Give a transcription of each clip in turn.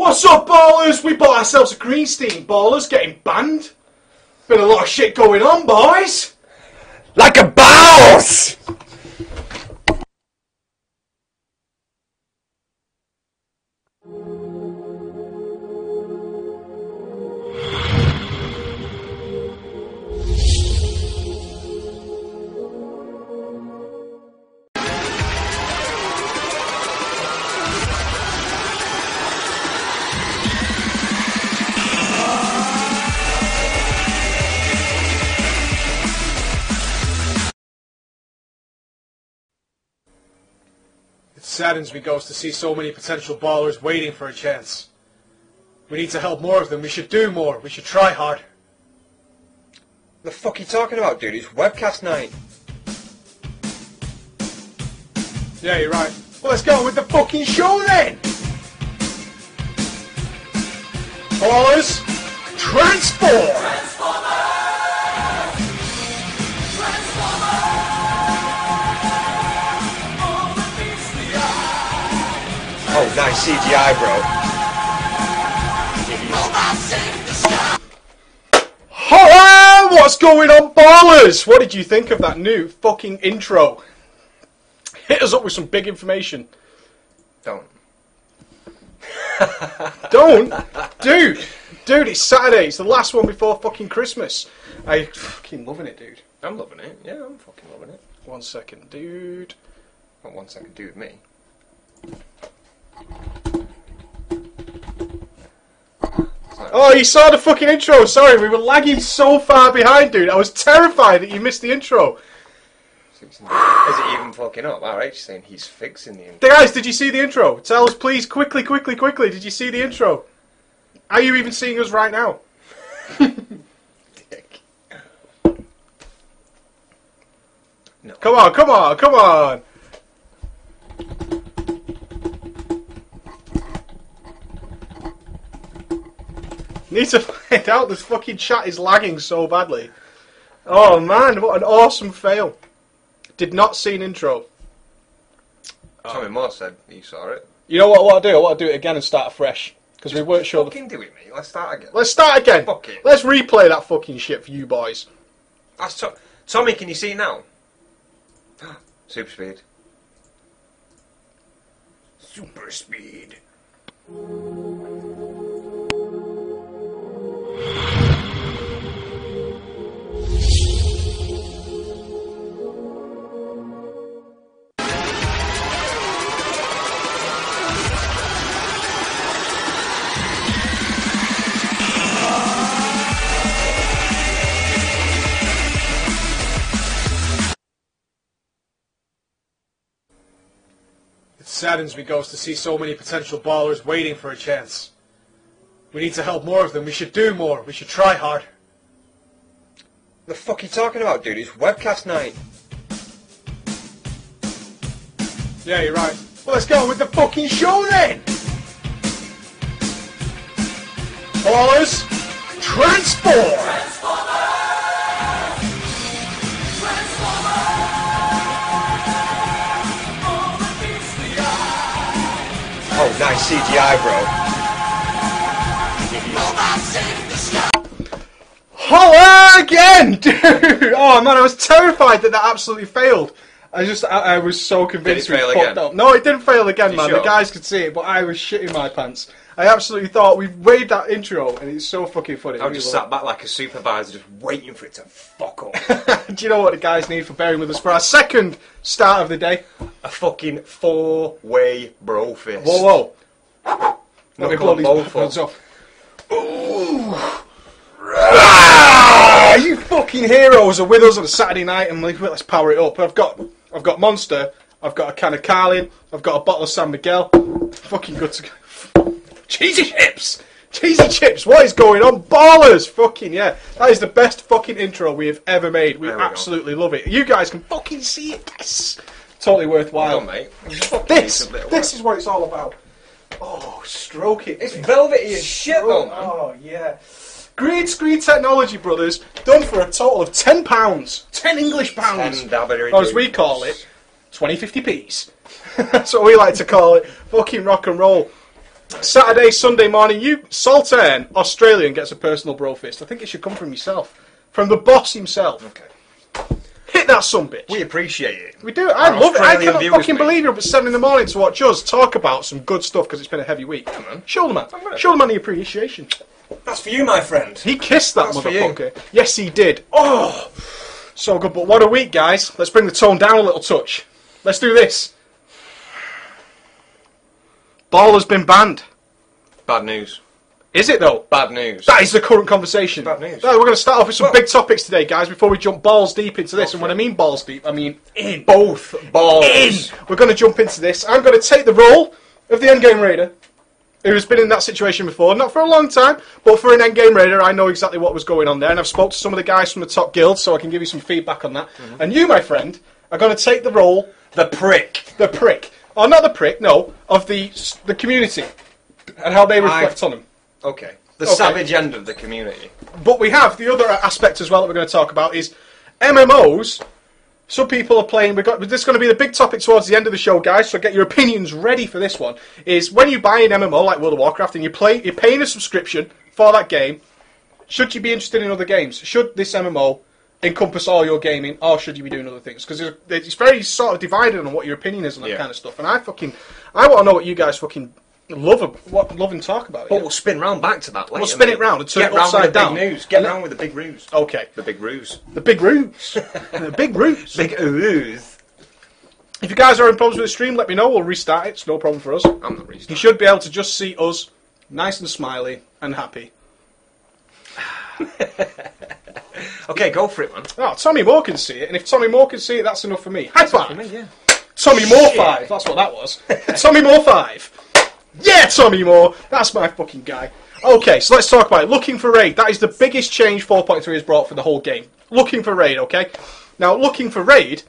What's up, ballers? We bought ourselves a green steam. Ballers getting banned. Been a lot of shit going on, boys. Like a boss! It saddens me, Ghost, to see so many potential ballers waiting for a chance. We need to help more of them. We should do more. We should try hard. The fuck are you talking about, dude? It's webcast night. Yeah, you're right. Well, let's go on with the fucking show then! Ballers, transform! Oh, nice CGI, bro. Hello! What's going on, ballers? What did you think of that new fucking intro? Hit us up with some big information. Don't. Don't? Dude, it's Saturday. It's the last one before fucking Christmas. I'm fucking loving it, dude. I'm loving it. Yeah, I'm fucking loving it. 1 second, dude. What 1 second, dude, me? Oh, you saw the fucking intro. Sorry, we were lagging so far behind, dude. I was terrified that you missed the intro. Is it even fucking up? Alright, she's saying he's fixing the intro. Guys, did you see the intro? Tell us, please, quickly. Did you see the intro? Are you even seeing us right now? Dick. No. Come on. Need to find out. This fucking chat is lagging so badly. Oh man, what an awesome fail. Did not see an intro. Tommy Moore said he saw it. You know what I'll do? I'll do it again and start afresh. Because we weren't sure. Fucking do it, mate. Let's start again. Let's start again. Fuck it. Let's replay that fucking shit for you boys. That's Tommy, can you see it now? Super speed. Super speed. It saddens me, Ghost, to see so many potential ballers waiting for a chance. We need to help more of them. We should do more. We should try hard. The fuck are you talking about, dude? It's webcast night. Yeah, you're right. Well, let's go on with the fucking show then! Ballers, transform! Oh, nice CGI, bro. Hello again, dude! Oh man, I was terrified that absolutely failed. I was so convinced we fucked up. No, it didn't fail again, man. Sure? The guys could see it, but I was shitting my pants. I absolutely thought we made that intro, and it's so fucking funny. I just sat back like a supervisor, just waiting for it to fuck up. Do you know what the guys need for bearing with us for our second start of the day? A fucking 4-way bro fist. Whoa. Let me blow Knuckle these both buttons off. Ooh. You fucking heroes are with us on a Saturday night, and let's power it up. I've got Monster, I've got a can of Carlin, I've got a bottle of San Miguel. Fucking good to go. Cheesy chips! What is going on? Ballers! Fucking yeah. That is the best fucking intro we have ever made. We absolutely love it. You guys can fucking see it. Yes! Totally worthwhile. Come on, mate. This is what it's all about. Oh, stroke it. It's velvety as shit, though, man. Oh, yeah. Green screen technology, brothers, done for a total of £10. 10 English pounds. Or as we call it, 20 50p's. That's what we like to call it. Fucking rock and roll. Saturday, Sunday morning, Saltern, Australian, gets a personal bro fist. I think it should come from yourself. From the boss himself. Okay. Hit that sumbitch. We appreciate it. We do. I love it. I Australian cannot viewers, fucking mate. believe you're up at 7 in the morning to watch us talk about some good stuff because it's been a heavy week. Yeah, man. Show the man. Show the man the appreciation. That's for you, my friend. He kissed that That's for you. motherfucker. Yes, he did. Oh, so good. But what a week, guys. Let's bring the tone down a little touch. Let's do this. Ball has been banned. Bad news. Is it, though? Bad news. That is the current conversation. Bad news. So we're going to start off with some big topics today, guys, before we jump balls deep into this. And when I mean balls deep, I mean in. Both balls. In. We're going to jump into this. I'm going to take the role of the Endgame Raider, who's been in that situation before. Not for a long time, but for an Endgame Raider, I know exactly what was going on there. And I've spoke to some of the guys from the top guilds, so I can give you some feedback on that. Mm-hmm. And you, my friend, are going to take the role... The prick. The prick. Or not the prick, no. Of the community. And how they reflect on them. Okay. The savage end of the community. But we have the other aspect as well that we're going to talk about is MMOs. Some people are playing. This is going to be the big topic towards the end of the show, guys. So get your opinions ready for this one. Is when you buy an MMO like World of Warcraft and you're paying a subscription for that game. Should you be interested in other games? Should this MMO encompass all your gaming, or should you be doing other things? Because it's very sort of divided on what your opinion is on that kind of stuff. And I want to know what you guys fucking love and talk about. But we'll spin round back to that later. We'll spin it round and turn it upside down. Get round with the big ruse. Okay. The big ruse. The big ruse. The big ruse. Big ruse. If you guys are in problems with the stream, let me know. We'll restart it. It's no problem for us. I'm not restarting. You should be able to just see us nice and smiley and happy. Okay, go for it, man. Oh, Tommy Moore can see it, and if Tommy Moore can see it, that's enough for me. High five! For me, yeah. Tommy Moore 5, that's what that was. Tommy Moore 5. Yeah, Tommy Moore, that's my fucking guy. Okay, so let's talk about it. Looking for raid, that is the biggest change 4.3 has brought for the whole game. Looking for raid, okay? Now, looking for raid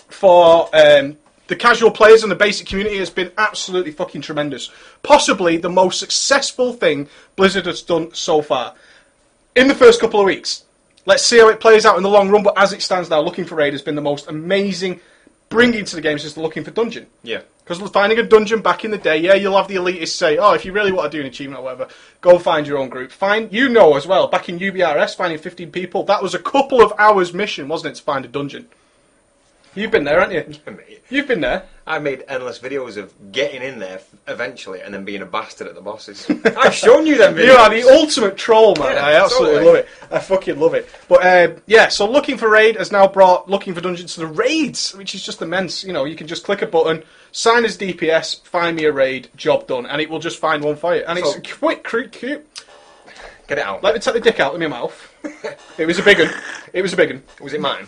for the casual players and the basic community has been absolutely fucking tremendous. Possibly the most successful thing Blizzard has done so far. In the first couple of weeks. Let's see how it plays out in the long run, but as it stands now, Looking for Raid has been the most amazing bringing to the game since the Looking for Dungeon. Yeah. Because finding a dungeon back in the day, yeah, you'll have the elitists say, oh, if you really want to do an achievement or whatever, go find your own group. You know as well, back in UBRS, finding 15 people, that was a couple of hours mission, wasn't it, to find a dungeon? You've been there, haven't you? Yeah, mate. You've been there. I made endless videos of getting in there eventually and then being a bastard at the bosses. I've shown you them videos. You are the ultimate troll, man. Yeah, I absolutely love it. I fucking love it. But yeah, so Looking for Raid has now brought Looking for Dungeons to the raids, which is just immense. You know, you can just click a button, sign as DPS, find me a raid, job done, and it will just find one for you. And it's quick, cute. Get it out. Let me take the dick out of my mouth. It was a big one. It was a big one. Was it mine?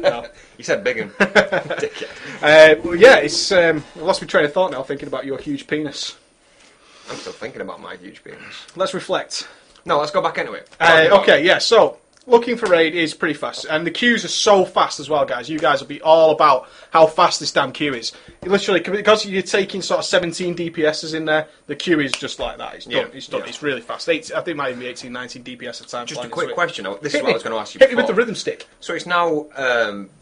No. You said big one. Dickhead. Well, yeah, it's I lost my train of thought now thinking about your huge penis. I'm still thinking about my huge penis. Let's reflect. No, let's go back into it. Okay, yeah, so Looking for Raid is pretty fast, and the queues are so fast as well, guys. You guys will be all about how fast this damn queue is. Literally, because you're taking sort of 17 DPSs in there, the queue is just like that. It's done. Yeah, It's done. yeah. It's really fast. I think it might even be 18, 19 DPS at times. Just a quick question. This is Hit what me. I was going to ask you Hit me before. with the rhythm stick. So it's now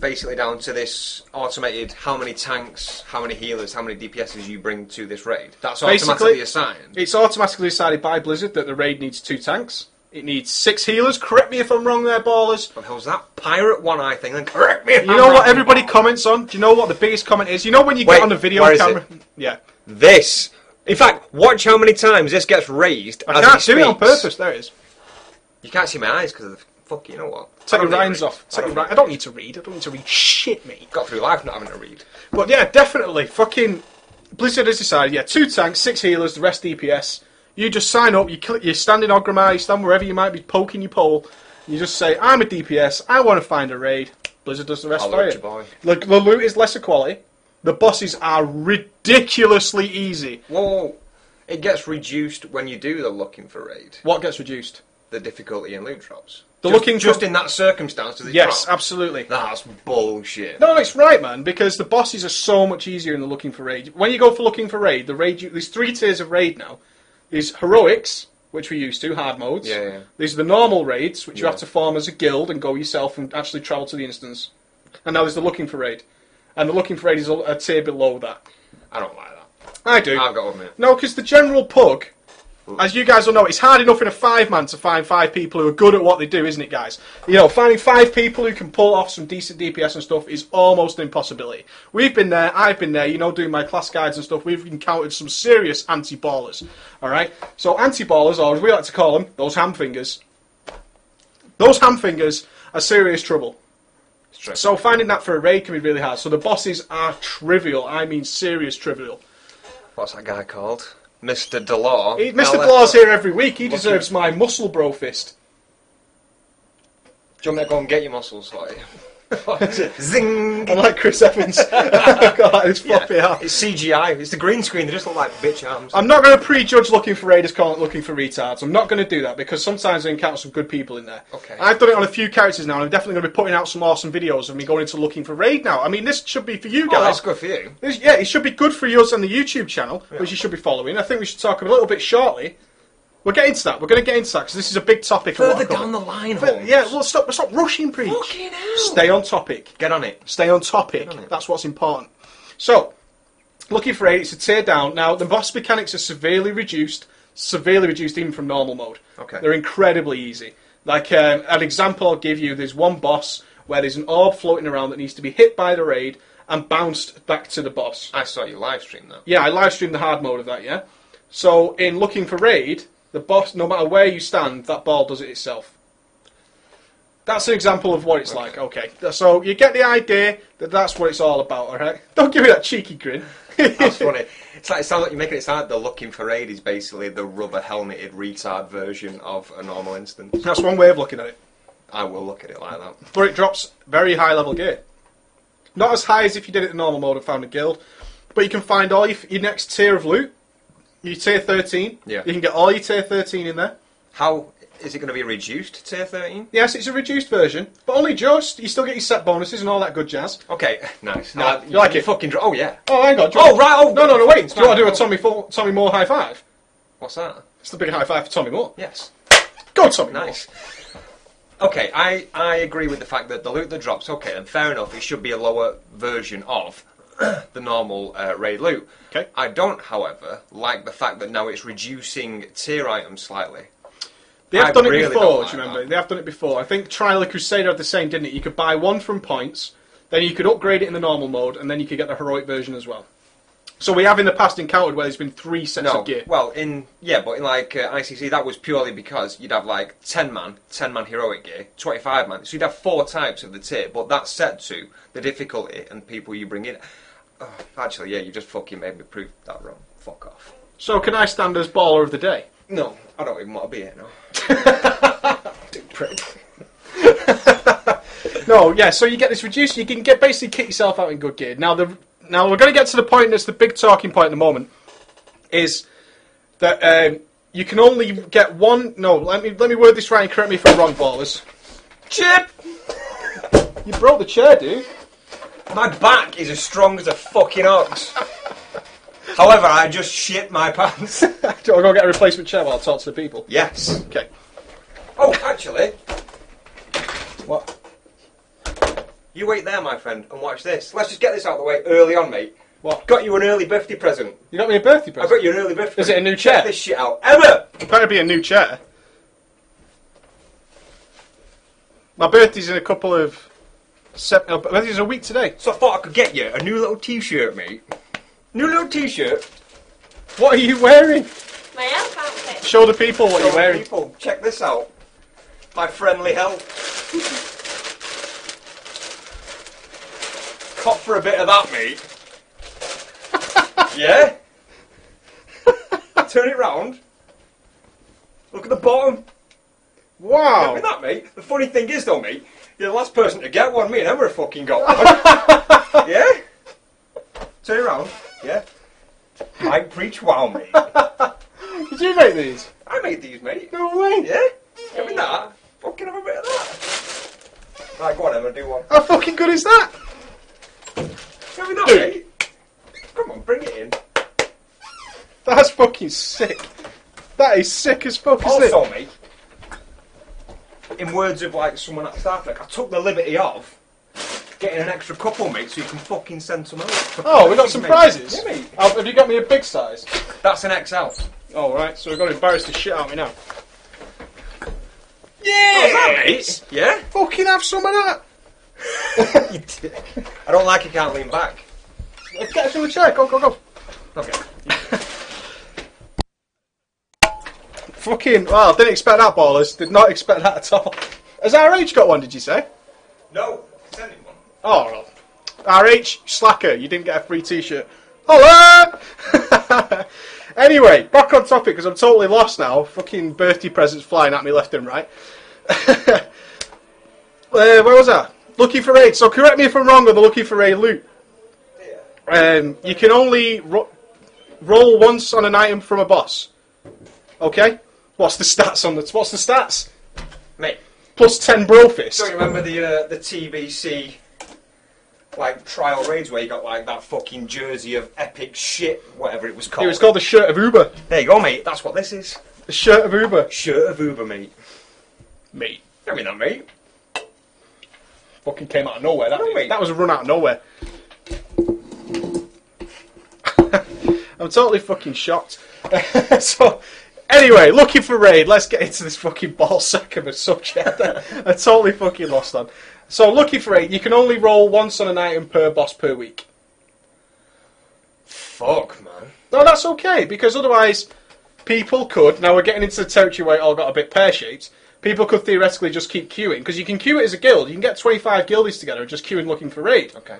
basically down to this automated how many tanks, how many healers, how many DPSs you bring to this raid. That's automatically assigned. It's automatically decided by Blizzard that the raid needs 2 tanks. It needs 6 healers. Correct me if I'm wrong there, ballers. What the hell's that pirate one-eye thing? Then correct me if You I'm know wrong. what everybody comments on? Do you know what the biggest comment is? You know when you Wait, get on the video where is camera? it? Yeah. This. In fact, watch how many times this gets raised I as can't he do it on speaks. purpose. There it is. You can't see my eyes because of the... Fuck, you know what? Take I your don't need Ryan's to read. off. I don't need to read. I don't need to read shit, mate. Got through life not having to read. But yeah, definitely. Fucking Blizzard has decided, yeah, 2 tanks, 6 healers, the rest DPS. You just sign up, you stand in Ogrimmar, you stand wherever you might be poking your pole, and you just say, I'm a DPS, I want to find a raid. Blizzard does the rest I'll for loot you. you, boy. Look, the loot is lesser quality. The bosses are ridiculously easy. Whoa. It gets reduced when you do the looking for raid. What gets reduced? The difficulty in loot drops. Just in that circumstance does it Yes, drop? absolutely. That's bullshit. No, it's right, man, because the bosses are so much easier in the Looking for Raid. When you go for Looking for Raid, there's 3 tiers of raid now. There's Heroics, which we're used to, hard modes. Yeah. There's the normal raids, which you Yeah. have to form as a guild and go yourself and actually travel to the instance. And now there's the Looking for Raid. And the Looking for Raid is a tier below that. I don't like that. I do. I've got to admit. No, because the general pug, as you guys will know, it's hard enough in a 5-man to find 5 people who are good at what they do, isn't it, guys? You know, finding 5 people who can pull off some decent DPS and stuff is almost an impossibility. We've been there, I've been there, you know, doing my class guides and stuff. We've encountered some serious anti-ballers, alright? So anti-ballers, or as we like to call them, those ham fingers. Those ham fingers are serious trouble. So finding that for a raid can be really hard. So the bosses are trivial, I mean serious trivial. What's that guy called? Mr. Delore. Mr. Delore's here every week. He deserves my muscle bro fist. Do you want me to go and get your muscles for you? Zing! I'm like Chris Evans. I've got like this floppy arm. It's CGI. It's the green screen. They just look like bitch arms. I'm not going to prejudge looking for raiders, calling it looking for retards. I'm not going to do that because sometimes I encounter some good people in there. Okay. I've done it on a few characters now, and I'm definitely going to be putting out some awesome videos of me going into looking for raid now. I mean, this should be for you guys. Oh, that's good for you. Yeah, it should be good for us on the YouTube channel, which you should be following. I think we should talk a little bit shortly. We'll get into that. We're going to get into that because this is a big topic. Further down the line, yeah, well, stop rushing, Preach. Fucking hell. Stay on topic. Get on it. Stay on topic. That's what's important. So, looking for raid, it's a tear down. Now, the boss mechanics are severely reduced even from normal mode. Okay. They're incredibly easy. Like, an example I'll give you, there's one boss where there's an orb floating around that needs to be hit by the raid and bounced back to the boss. I saw you live stream that. Yeah, I live streamed the hard mode of that, yeah? So, in looking for raid, the boss, no matter where you stand, that ball does it itself. That's an example of what it's like. Okay, so you get the idea that that's what it's all about, alright? Don't give me that cheeky grin. That's funny. It sounds like you're making it sound like the looking for raid is basically the rubber helmeted retard version of a normal instance. That's one way of looking at it. I will look at it like that. But it drops very high level gear. Not as high as if you did it in normal mode and found a guild, but you can find all your next tier of loot. Your tier 13. Yeah. You can get all your tier 13 in there. How is it going to be reduced tier 13? Yes, it's a reduced version, but only just. You still get your set bonuses and all that good jazz. Okay, nice. You like it? Fucking. Oh yeah. Oh, hang on. Oh right. Oh no. Wait. Do you want to do a Tommy Moore high five? What's that? It's the big high five for Tommy Moore. Yes. Go, Tommy nice. Moore. Okay, I agree with the fact that the loot that drops. Okay, and fair enough. It should be a lower version of the normal raid loot. Okay. I don't, however, like the fact that now it's reducing tier items slightly. They have done it before, do you remember? They have done it before. I think Trial of Crusader had the same, didn't it? You could buy one from points, then you could upgrade it in the normal mode, and then you could get the heroic version as well. So we have in the past encountered where there's been 3 sets of gear. Well, but in like ICC, that was purely because you'd have like 10-man heroic gear, 25-man. So you'd have 4 types of the tier, but that's set to the difficulty and people you bring in. Oh, actually, yeah, you just fucking made me prove that wrong. Fuck off. So can I stand as baller of the day? No, I don't even want to be here now. Prick. No, yeah, so you get this reduced, you can basically kick yourself out in good gear. Now we're going to get to the point that's the big talking point at the moment, is that you can only get one... No, let me word this right and correct me if I'm wrong, ballers. Chip! You broke the chair, dude. My back is as strong as a fucking ox. However, I just shit my pants. Do I go get a replacement chair while I talk to the people? Yes. Okay. Oh, actually... What? You wait there, my friend, and watch this. Let's just get this out of the way early on, mate. What? Got you an early birthday present. You got me a birthday present? I got you an early birthday present. Is it a new chair? Check this shit out. Emma! It better be a new chair. My birthday's in a couple of... birthday's a week today. So I thought I could get you a new little t-shirt, mate. New little t-shirt. What are you wearing? My elf outfit. Show the people what you're wearing. People, check this out. My friendly help. Cop for a bit of that, mate. Yeah? Turn it round. Look at the bottom. Wow. Look at that, mate. The funny thing is, though, mate, you're the last person to get one. Me and Emma have fucking got one. Yeah? Turn it round. Yeah? Mike preach wow, mate. Did you make these? I made these, mate. No way. Yeah? Give me that. Fucking have a bit of that. Right, go on, Emma, do one. How fucking good is that? Give me that, Dude. mate. Come on, bring it in. That's fucking sick. That is sick as fuck, isn't it? Also, mate, in words of like someone at Star Trek, I took the liberty of getting an extra couple, mate, so you can fucking send some out. Oh, we got some prizes. Yeah, mate. Have you got me a big size? That's an XL. Oh, right, so we've got to embarrass the shit out of me now. Yeah, mate. Yeah. Fucking have some of that. You dick. I don't like you can't lean back. Let's get us in the chair. Go, go, go. Okay. Fucking, well, didn't expect that, ballers. Did not expect that at all. Has RH got one, did you say? No. Send him one. Oh, well. RH, slacker, you didn't get a free t-shirt. Hello! Anyway, back on topic, because I'm totally lost now. Fucking birthday presents flying at me left and right. Where was I? Looking for raid. So correct me if I'm wrong on the looking for raid loot. You can only roll once on an item from a boss. Okay? What's the stats on the... What's the stats? Mate. Plus 10 brofist. Don't you remember the TBC like trial raids where you got like that fucking jersey of epic shit, whatever it was called? It was called the shirt of Uber. There you go, mate. That's what this is. The shirt of Uber. Shirt of Uber, mate. Mate. I mean that, mate. Fucking came out of nowhere. No, mate. That was a run out of nowhere. I'm totally fucking shocked. So, anyway, looking for raid. Let's get into this fucking ball sack of a subject. I'm totally fucking lost on. So, looking for raid, you can only roll once on an item per boss per week. Fuck, man. No, that's okay, because otherwise people could, now we're getting into the territory where it all got a bit pear-shaped, people could theoretically just keep queuing, because you can queue it as a guild. You can get 25 guildies together and just queuing looking for raid. Okay.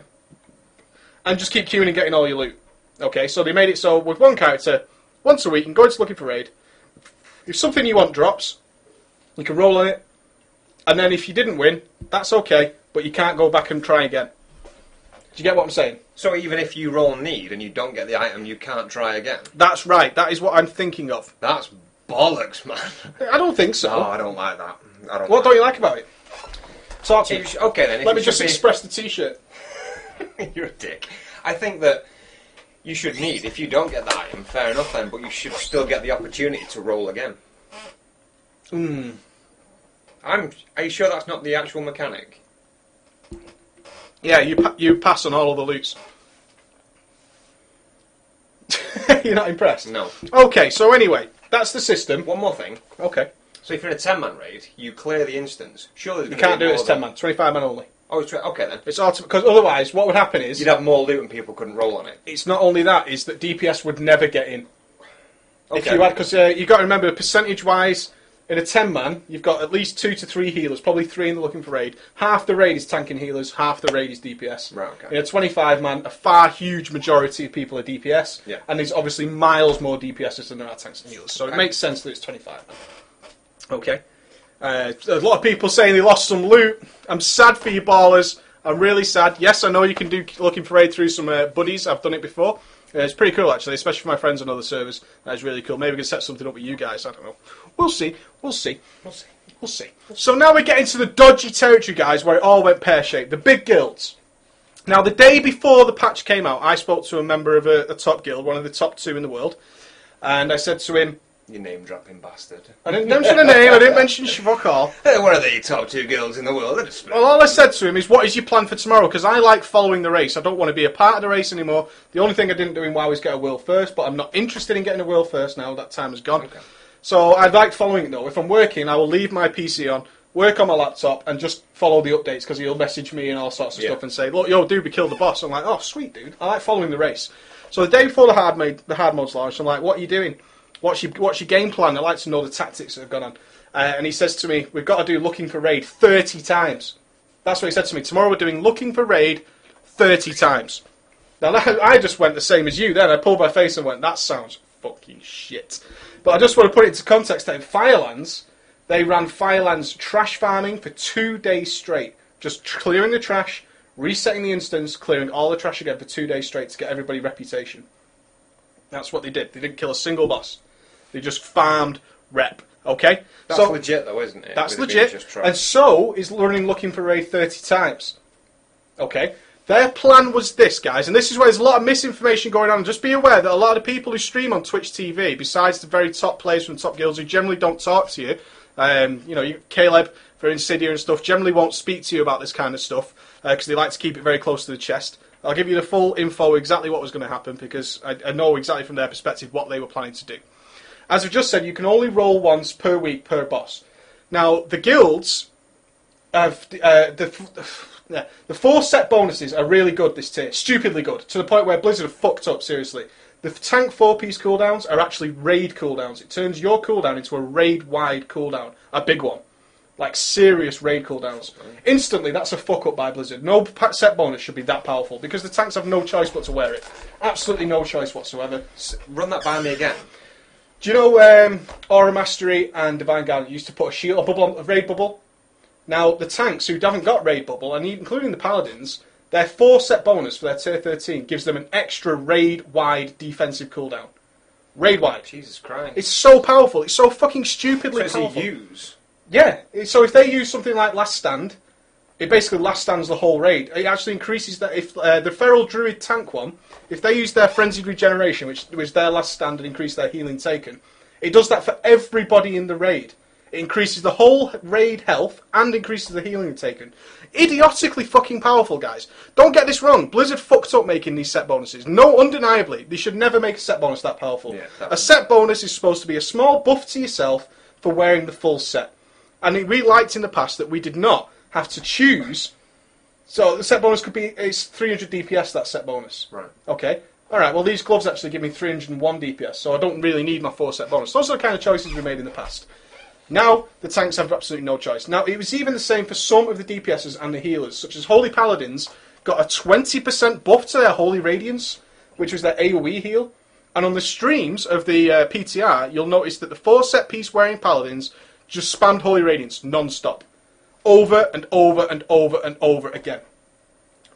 And just keep queuing and getting all your loot. Okay, so they made it so with one character, once a week, you can go into looking for raid. If something you want drops, you can roll on it. And then if you didn't win, that's okay, but you can't go back and try again. Do you get what I'm saying? So even if you roll need and you don't get the item, you can't try again? That's right, that is what I'm thinking of. That's bollocks, man. I don't think so. No, I don't like that. What don't you like about it? Talk to me. Okay then. Let me just express the t-shirt. You're a dick. I think that you should need, if you don't get the item, fair enough then, but you should still get the opportunity to roll again. Are you sure that's not the actual mechanic? Yeah, you pass on all of the loots. You're not impressed? No. Okay, so anyway, that's the system. One more thing. Okay. So if you're in a 10-man raid, you clear the instance. Surely You can't do it as 10 man, 25 man only. Oh, it's okay then. It's because otherwise what would happen is... You'd have more loot and people couldn't roll on it. It's not only that, it's that DPS would never get in. Okay. If you had, because you've got to remember, percentage-wise, in a 10-man, you've got at least 2 to 3 healers, probably 3 in the looking for raid. Half the raid is tanking healers, half the raid is DPS. Right, okay. In a 25-man, a far huge majority of people are DPS, yeah. And there's obviously miles more DPSs than there are tanks and healers, so okay. It makes sense that it's 25. Okay. A lot of people saying they lost some loot. I'm sad for you, ballers. I'm really sad. Yes, I know you can do looking for raid through some buddies. I've done it before. It's pretty cool, actually, especially for my friends on other servers. That is really cool. Maybe we can set something up with you guys. I don't know. We'll see. We'll see. We'll see. We'll see. So now we get into the dodgy territory, guys, where it all went pear-shaped. The big guilds. Now, the day before the patch came out, I spoke to a member of a top guild, one of the top 2 in the world, and I said to him... You name-dropping bastard. I didn't mention a name. I didn't mention fuck all. One of the top 2 guilds in the world. Well, all I said to him is, what is your plan for tomorrow? Because I like following the race. I don't want to be a part of the race anymore. The only thing I didn't do in WoW is get a world first, but I'm not interested in getting a world first now. That time is gone. Okay. So I'd like following it, though. If I'm working, I will leave my PC on, work on my laptop, and just follow the updates, because he'll message me and all sorts of stuff and say, look, yo, dude, we killed the boss. I'm like, oh, sweet, dude. I like following the race. So the day before the hard mode's launched, I'm like, what are you doing? What's your game plan? I'd like to know the tactics that have gone on. And he says to me, we've got to do looking for raid 30 times. That's what he said to me. Tomorrow we're doing looking for raid 30 times. Now, I just went the same as you then. I pulled my face and went, that sounds fucking shit. But I just want to put it into context that in Firelands, they ran Firelands trash farming for 2 days straight. Just clearing the trash, resetting the instance, clearing all the trash again for 2 days straight to get everybody reputation. That's what they did. They didn't kill a single boss. They just farmed rep, okay? That's so, legit though, isn't it? That's legit, and so is running looking for raid 30 times. Okay? Their plan was this, guys, and this is where there's a lot of misinformation going on. Just be aware that a lot of people who stream on Twitch TV, besides the very top players from top guilds who generally don't talk to you, Caleb for Insidia and stuff, generally won't speak to you about this kind of stuff, because they like to keep it very close to the chest. I'll give you the full info exactly what was going to happen because I know exactly from their perspective what they were planning to do. As I've just said, you can only roll once per week per boss. Now, the guilds have... the 4 set bonuses are really good this tier. Stupidly good. To the point where Blizzard have fucked up, seriously. The tank 4-piece cooldowns are actually raid cooldowns. It turns your cooldown into a raid-wide cooldown. A big one. Like serious raid cooldowns. Instantly, that's a fuck up by Blizzard. No set bonus should be that powerful because the tanks have no choice but to wear it. Absolutely no choice whatsoever. Run that by me again. Do you know Aura Mastery and Divine Guardian used to put a shield, a raid bubble? Now, the tanks who haven't got raid bubble, and including the paladins, their 4 set bonus for their tier 13 gives them an extra raid-wide defensive cooldown. Raid-wide. Jesus Christ. It's so powerful. It's so fucking stupidly So powerful. use? Yeah. So if they use something like Last Stand, it basically last stands the whole raid. It actually increases that. If the Feral Druid tank one, if they use their Frenzied Regeneration, which was their last stand and increase their healing taken, it does that for everybody in the raid. It increases the whole raid health and increases the healing taken. Idiotically fucking powerful, guys. Don't get this wrong. Blizzard fucked up making these set bonuses. No, undeniably, they should never make a set bonus that powerful. Yeah, a set bonus is supposed to be a small buff to yourself for wearing the full set. And we liked in the past that we did not have to choose. So the set bonus could be, it's 300 DPS, that set bonus. Right. Okay. Alright, well these gloves actually give me 301 DPS, so I don't really need my 4 set bonus. Those are the kind of choices we made in the past. Now, the tanks have absolutely no choice. Now, it was even the same for some of the DPSs and the healers, such as Holy Paladins got a 20% buff to their Holy Radiance, which was their AoE heal. And on the streams of the PTR, you'll notice that the 4 set piece wearing Paladins just spammed Holy Radiance non-stop. Over and over and over and over again.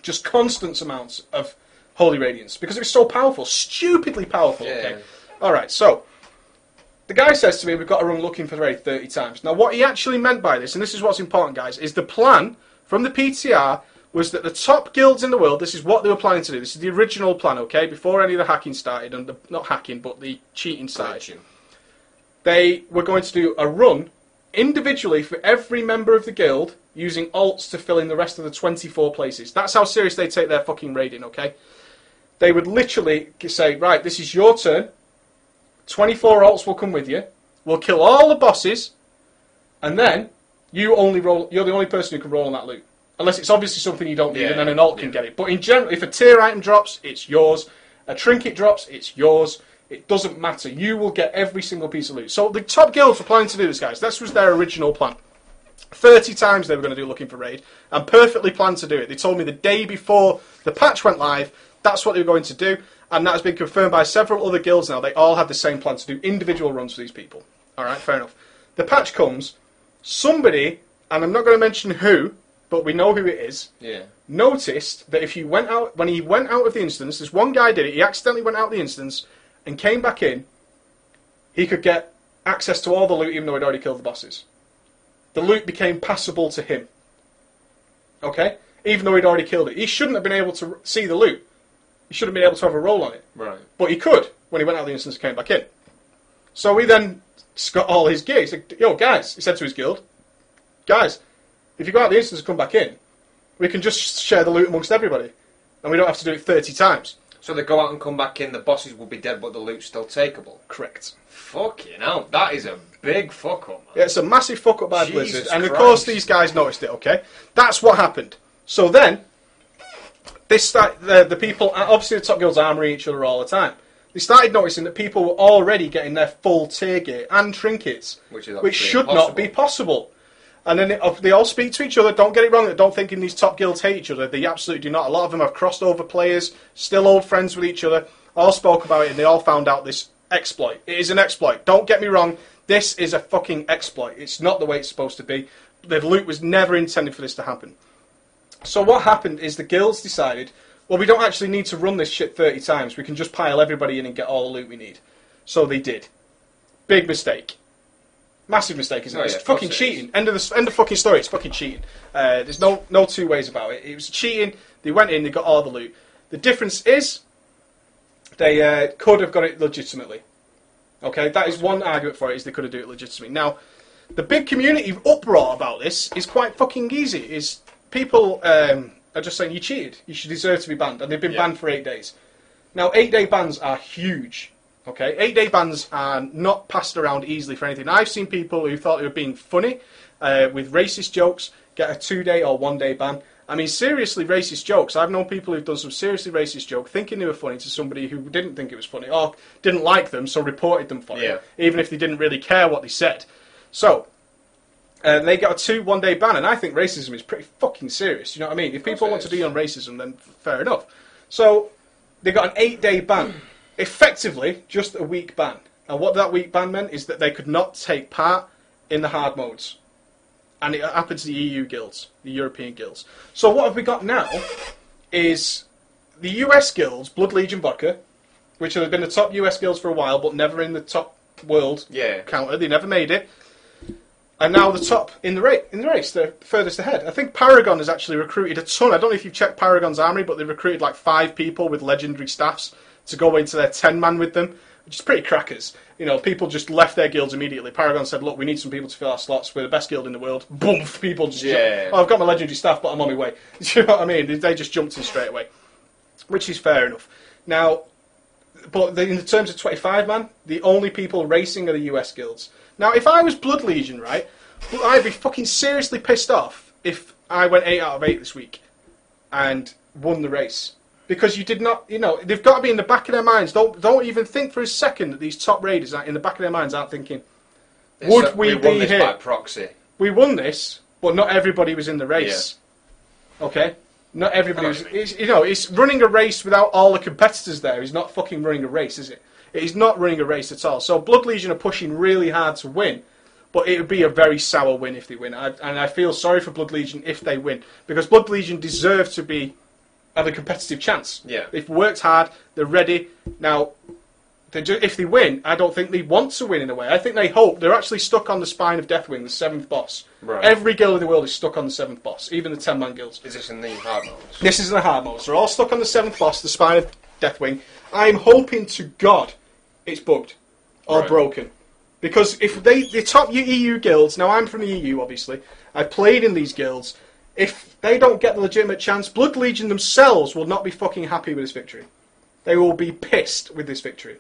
Just constant amounts of Holy Radiance, because it was so powerful, stupidly powerful. Yeah. Okay. Alright, so... the guy says to me, we've got to run looking for the raid 30 times. Now, what he actually meant by this, and this is what's important, guys, is the plan from the PTR was that the top guilds in the world, this is what they were planning to do. This is the original plan, okay, before any of the hacking started, and not hacking, but the cheating started. They were going to do a run individually for every member of the guild using alts to fill in the rest of the 24 places. That's how serious they take their fucking raiding, okay? They would literally say, right, this is your turn. 24 alts will come with you. We'll kill all the bosses, and then you only roll. You're the only person who can roll on that loot, unless it's obviously something you don't need, and then an alt can get it. But in general, if a tier item drops, it's yours. A trinket drops, it's yours. It doesn't matter. You will get every single piece of loot. So the top guilds were planning to do this, guys. This was their original plan. 30 times they were going to do looking for raid, and perfectly planned to do it. They told me the day before the patch went live, that's what they were going to do. And that has been confirmed by several other guilds now. They all had the same plan to do individual runs for these people. Alright, fair enough. The patch comes, somebody, and I'm not going to mention who, but we know who it is, noticed that if you went out, when he went out of the instance, this one guy did it, he accidentally went out of the instance and came back in, he could get access to all the loot even though he'd already killed the bosses. The loot became passable to him. Okay? Even though he'd already killed it. He shouldn't have been able to see the loot. He shouldn't have been able to have a roll on it. Right. But he could when he went out of the instance and came back in. So he then got all his gear. He said, yo, guys, he said to his guild, guys, if you go out of the instance and come back in, we can just share the loot amongst everybody. And we don't have to do it 30 times. So they go out and come back in, the bosses will be dead, but the loot's still takeable? Correct. Fucking hell, that is a big fuck up, man. Yeah, it's a massive fuck up by Jesus Blizzard. And of Christ. course these guys noticed it, okay? That's what happened. So then, the people, obviously the top guilds armouring each other all the time. They started noticing that people were already getting their full tier gear and trinkets, which should not be possible. And then they all speak to each other. Don't get it wrong. I don't think in these top guilds hate each other. They absolutely do not. A lot of them have crossed over players, still old friends with each other, all spoke about it, and they all found out this exploit. It is an exploit. Don't get me wrong. This is a fucking exploit. It's not the way it's supposed to be. The loot was never intended for this to happen. So what happened is the guilds decided, well, we don't actually need to run this shit 30 times. We can just pile everybody in and get all the loot we need. So they did. Big mistake. Massive mistake, isn't it? It's fucking cheating. End of fucking story. It's fucking cheating. There's no two ways about it. It was cheating. They went in. They got all the loot. The difference is they could have got it legitimately. Okay, that is one argument for it. Is they could have done it legitimately. Now, the big community uproar about this is quite fucking easy. Is people are just saying you cheated. You should deserve to be banned, and they've been banned for 8 days. Now, 8-day bans are huge. Okay, 8-day bans are not passed around easily for anything. I've seen people who thought they were being funny with racist jokes get a 2-day or 1-day ban. I mean, seriously racist jokes. I've known people who've done some seriously racist joke thinking they were funny to somebody who didn't think it was funny or didn't like them, so reported them funny, even if they didn't really care what they said. So, they got a 1-day ban, and I think racism is pretty fucking serious, you know what I mean? If people want to be on racism, then fair enough. So, they got an 8-day ban. Effectively, just a week ban. And what that week ban meant is that they could not take part in the hard modes. And it happened to the EU guilds, the European guilds. So what have we got now is the US guilds, Blood Legion Vodka, which have been the top US guilds for a while, but never in the top world counter. They never made it. And now the top in the race, they're furthest ahead. I think Paragon has actually recruited a ton. I don't know if you've checked Paragon's army, but they've recruited like 5 people with legendary staffs to go into their 10-man with them, which is pretty crackers. You know, people just left their guilds immediately. Paragon said, look, we need some people to fill our slots. We're the best guild in the world. Boom! People just oh, I've got my legendary staff, but I'm on my way. You know what I mean? They just jumped in straight away, which is fair enough. Now, but in the terms of 25-man, the only people racing are the US guilds. Now, if I was Blood Legion, right, I'd be fucking seriously pissed off if I went 8 out of 8 this week and won the race. Because you did not, you know, they've got to be in the back of their minds. Don't even think for a second that these top raiders in the back of their minds aren't thinking, would we be won this here? By proxy. We won this, but not everybody was in the race. Yeah. Okay? Not everybody was, you know, it's running a race without all the competitors there is not fucking running a race, is it? It is not running a race at all. So Blood Legion are pushing really hard to win, but it would be a very sour win if they win. And I feel sorry for Blood Legion if they win, because Blood Legion deserve to have a competitive chance. Yeah. They've worked hard, they're ready. Now, if they win, I don't think they want to win in a way. I think they hope. They're actually stuck on the spine of Deathwing, the 7th boss. Right. Every guild in the world is stuck on the 7th boss, even the 10-man guilds. Is this in the hard modes? This is in the hard modes. They're all stuck on the 7th boss, the spine of Deathwing. I'm hoping to God it's bugged or broken. Because if the top EU guilds, now I'm from the EU obviously, I've played in these guilds, if they don't get the legitimate chance, Blood Legion themselves will not be fucking happy with this victory. They will be pissed with this victory.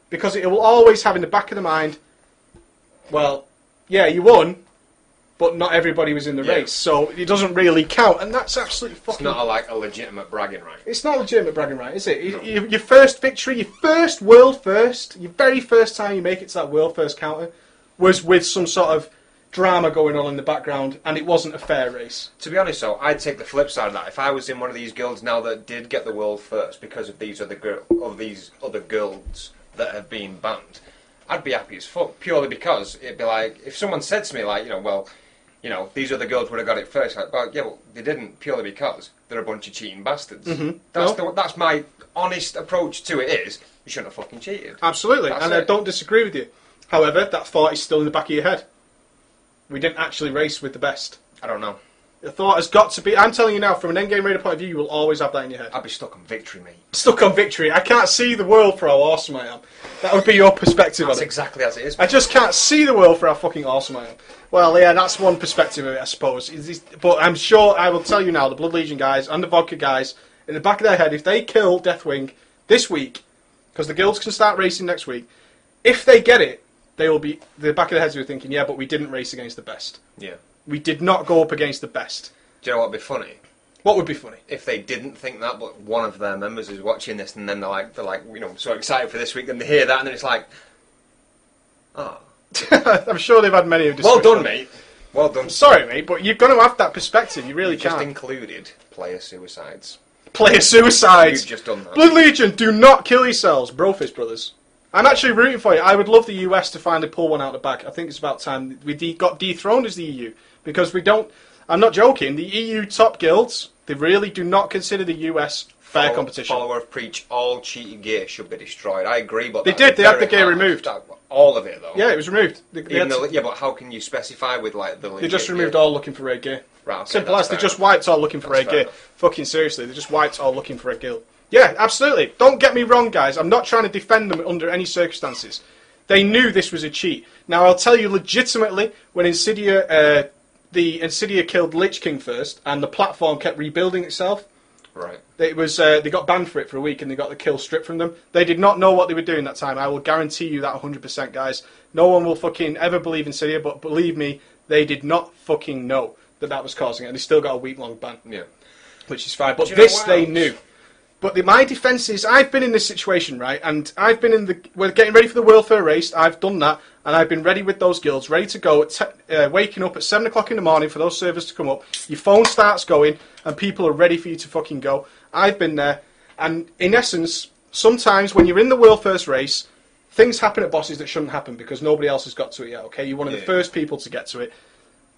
Because it will always have in the back of the mind, well, yeah, you won, but not everybody was in the race, so it doesn't really count, and that's absolutely fucking... It's not a legitimate bragging right. It's not a legitimate bragging right, is it? Your first victory, your first world first, your very first time you make it to that world first counter, was with some sort of drama going on in the background, and it wasn't a fair race. To be honest, though, I'd take the flip side of that. If I was in one of these guilds now that did get the world first because of these other guilds that have been banned, I'd be happy as fuck, purely because it'd be like, if someone said to me, like, these other guilds would have got it first, like, well, yeah, well, they didn't, purely because they're a bunch of cheating bastards. Mm-hmm. That's my honest approach to it is, you shouldn't have fucking cheated. Absolutely, and I don't disagree with you. However, that thought is still in the back of your head. We didn't actually race with the best. I don't know. The thought has got to be... I'm telling you now, from an endgame raider point of view, you will always have that in your head. I'd be stuck on victory, mate. Stuck on victory. I can't see the world for how awesome I am. That would be your perspective on it. That's exactly as it is. I just can't see the world for how fucking awesome I am. Well, yeah, that's one perspective of it, I suppose. But I'm sure, I will tell you now, the Blood Legion guys and the Vodka guys, in the back of their head, if they kill Deathwing this week, because the guilds can start racing next week, if they get it, they will be... The back of their heads are thinking, yeah, but we didn't race against the best. Yeah. We did not go up against the best. Do you know what would be funny? What would be funny? If they didn't think that, but one of their members is watching this, and then they're like, so excited for this week, and they hear that, and then it's like, oh. I'm sure they've had many of Well done, mate. Well done. Sorry, mate, but you've got to have that perspective. You really can't. Just included player suicides. Player suicides. You've just done that. Blood Legion, do not kill yourselves, Brofist brothers. I'm actually rooting for you. I would love the US to finally pull one out of the bag. I think it's about time we got dethroned as the EU because we don't. I'm not joking. The EU top guilds, they really do not consider the US fair competition. Follower of Preach, all cheated gear should be destroyed. I agree, but they did. They had the gear removed. All of it, though. Yeah, it was removed. But how can you specify with like the? They just removed all looking for raid gear. Right, okay, simple as. They just wiped all looking for raid gear. Fucking seriously, they just wiped all looking for a guild. Yeah, absolutely. Don't get me wrong, guys. I'm not trying to defend them under any circumstances. They knew this was a cheat. Now, I'll tell you legitimately, when Insidia the Insidia killed Lich King first, and the platform kept rebuilding itself. Right. It was they got banned for it for a week, and they got the kill stripped from them. They did not know what they were doing that time. I will guarantee you that 100%, guys. No one will fucking ever believe Insidia, but believe me, they did not fucking know that was causing it, and they still got a week-long ban. Yeah. Which is fine. But Do you this know what they else? knew. But my defence is, I've been in this situation, right? And I've been we're getting ready for the World Fair race. I've done that, and I've been ready with those guilds, ready to go. Waking up at 7 o'clock in the morning for those servers to come up. Your phone starts going, and people are ready for you to fucking go. I've been there, and in essence, sometimes when you're in the World First race, things happen at bosses that shouldn't happen because nobody else has got to it yet. Okay, you're one of the first people to get to it.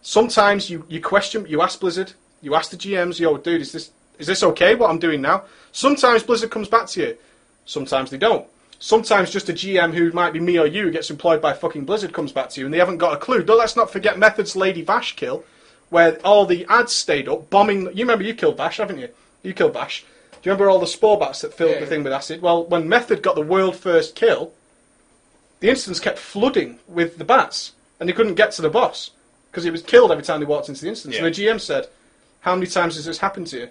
Sometimes you question, you ask Blizzard, you ask the GMs, yo, dude, is this okay, what I'm doing now? Sometimes Blizzard comes back to you. Sometimes they don't. Sometimes just a GM who might be me or you who gets employed by fucking Blizzard comes back to you and they haven't got a clue. Though let's not forget Method's Lady Vash kill, where all the ads stayed up, bombing... You remember you killed Vash, haven't you? You killed Vash. Do you remember all the spore bats that filled the thing with acid? Well, when Method got the world first kill, the instance kept flooding with the bats, and they couldn't get to the boss, because he was killed every time they walked into the instance. And the GM said, how many times has this happened to you?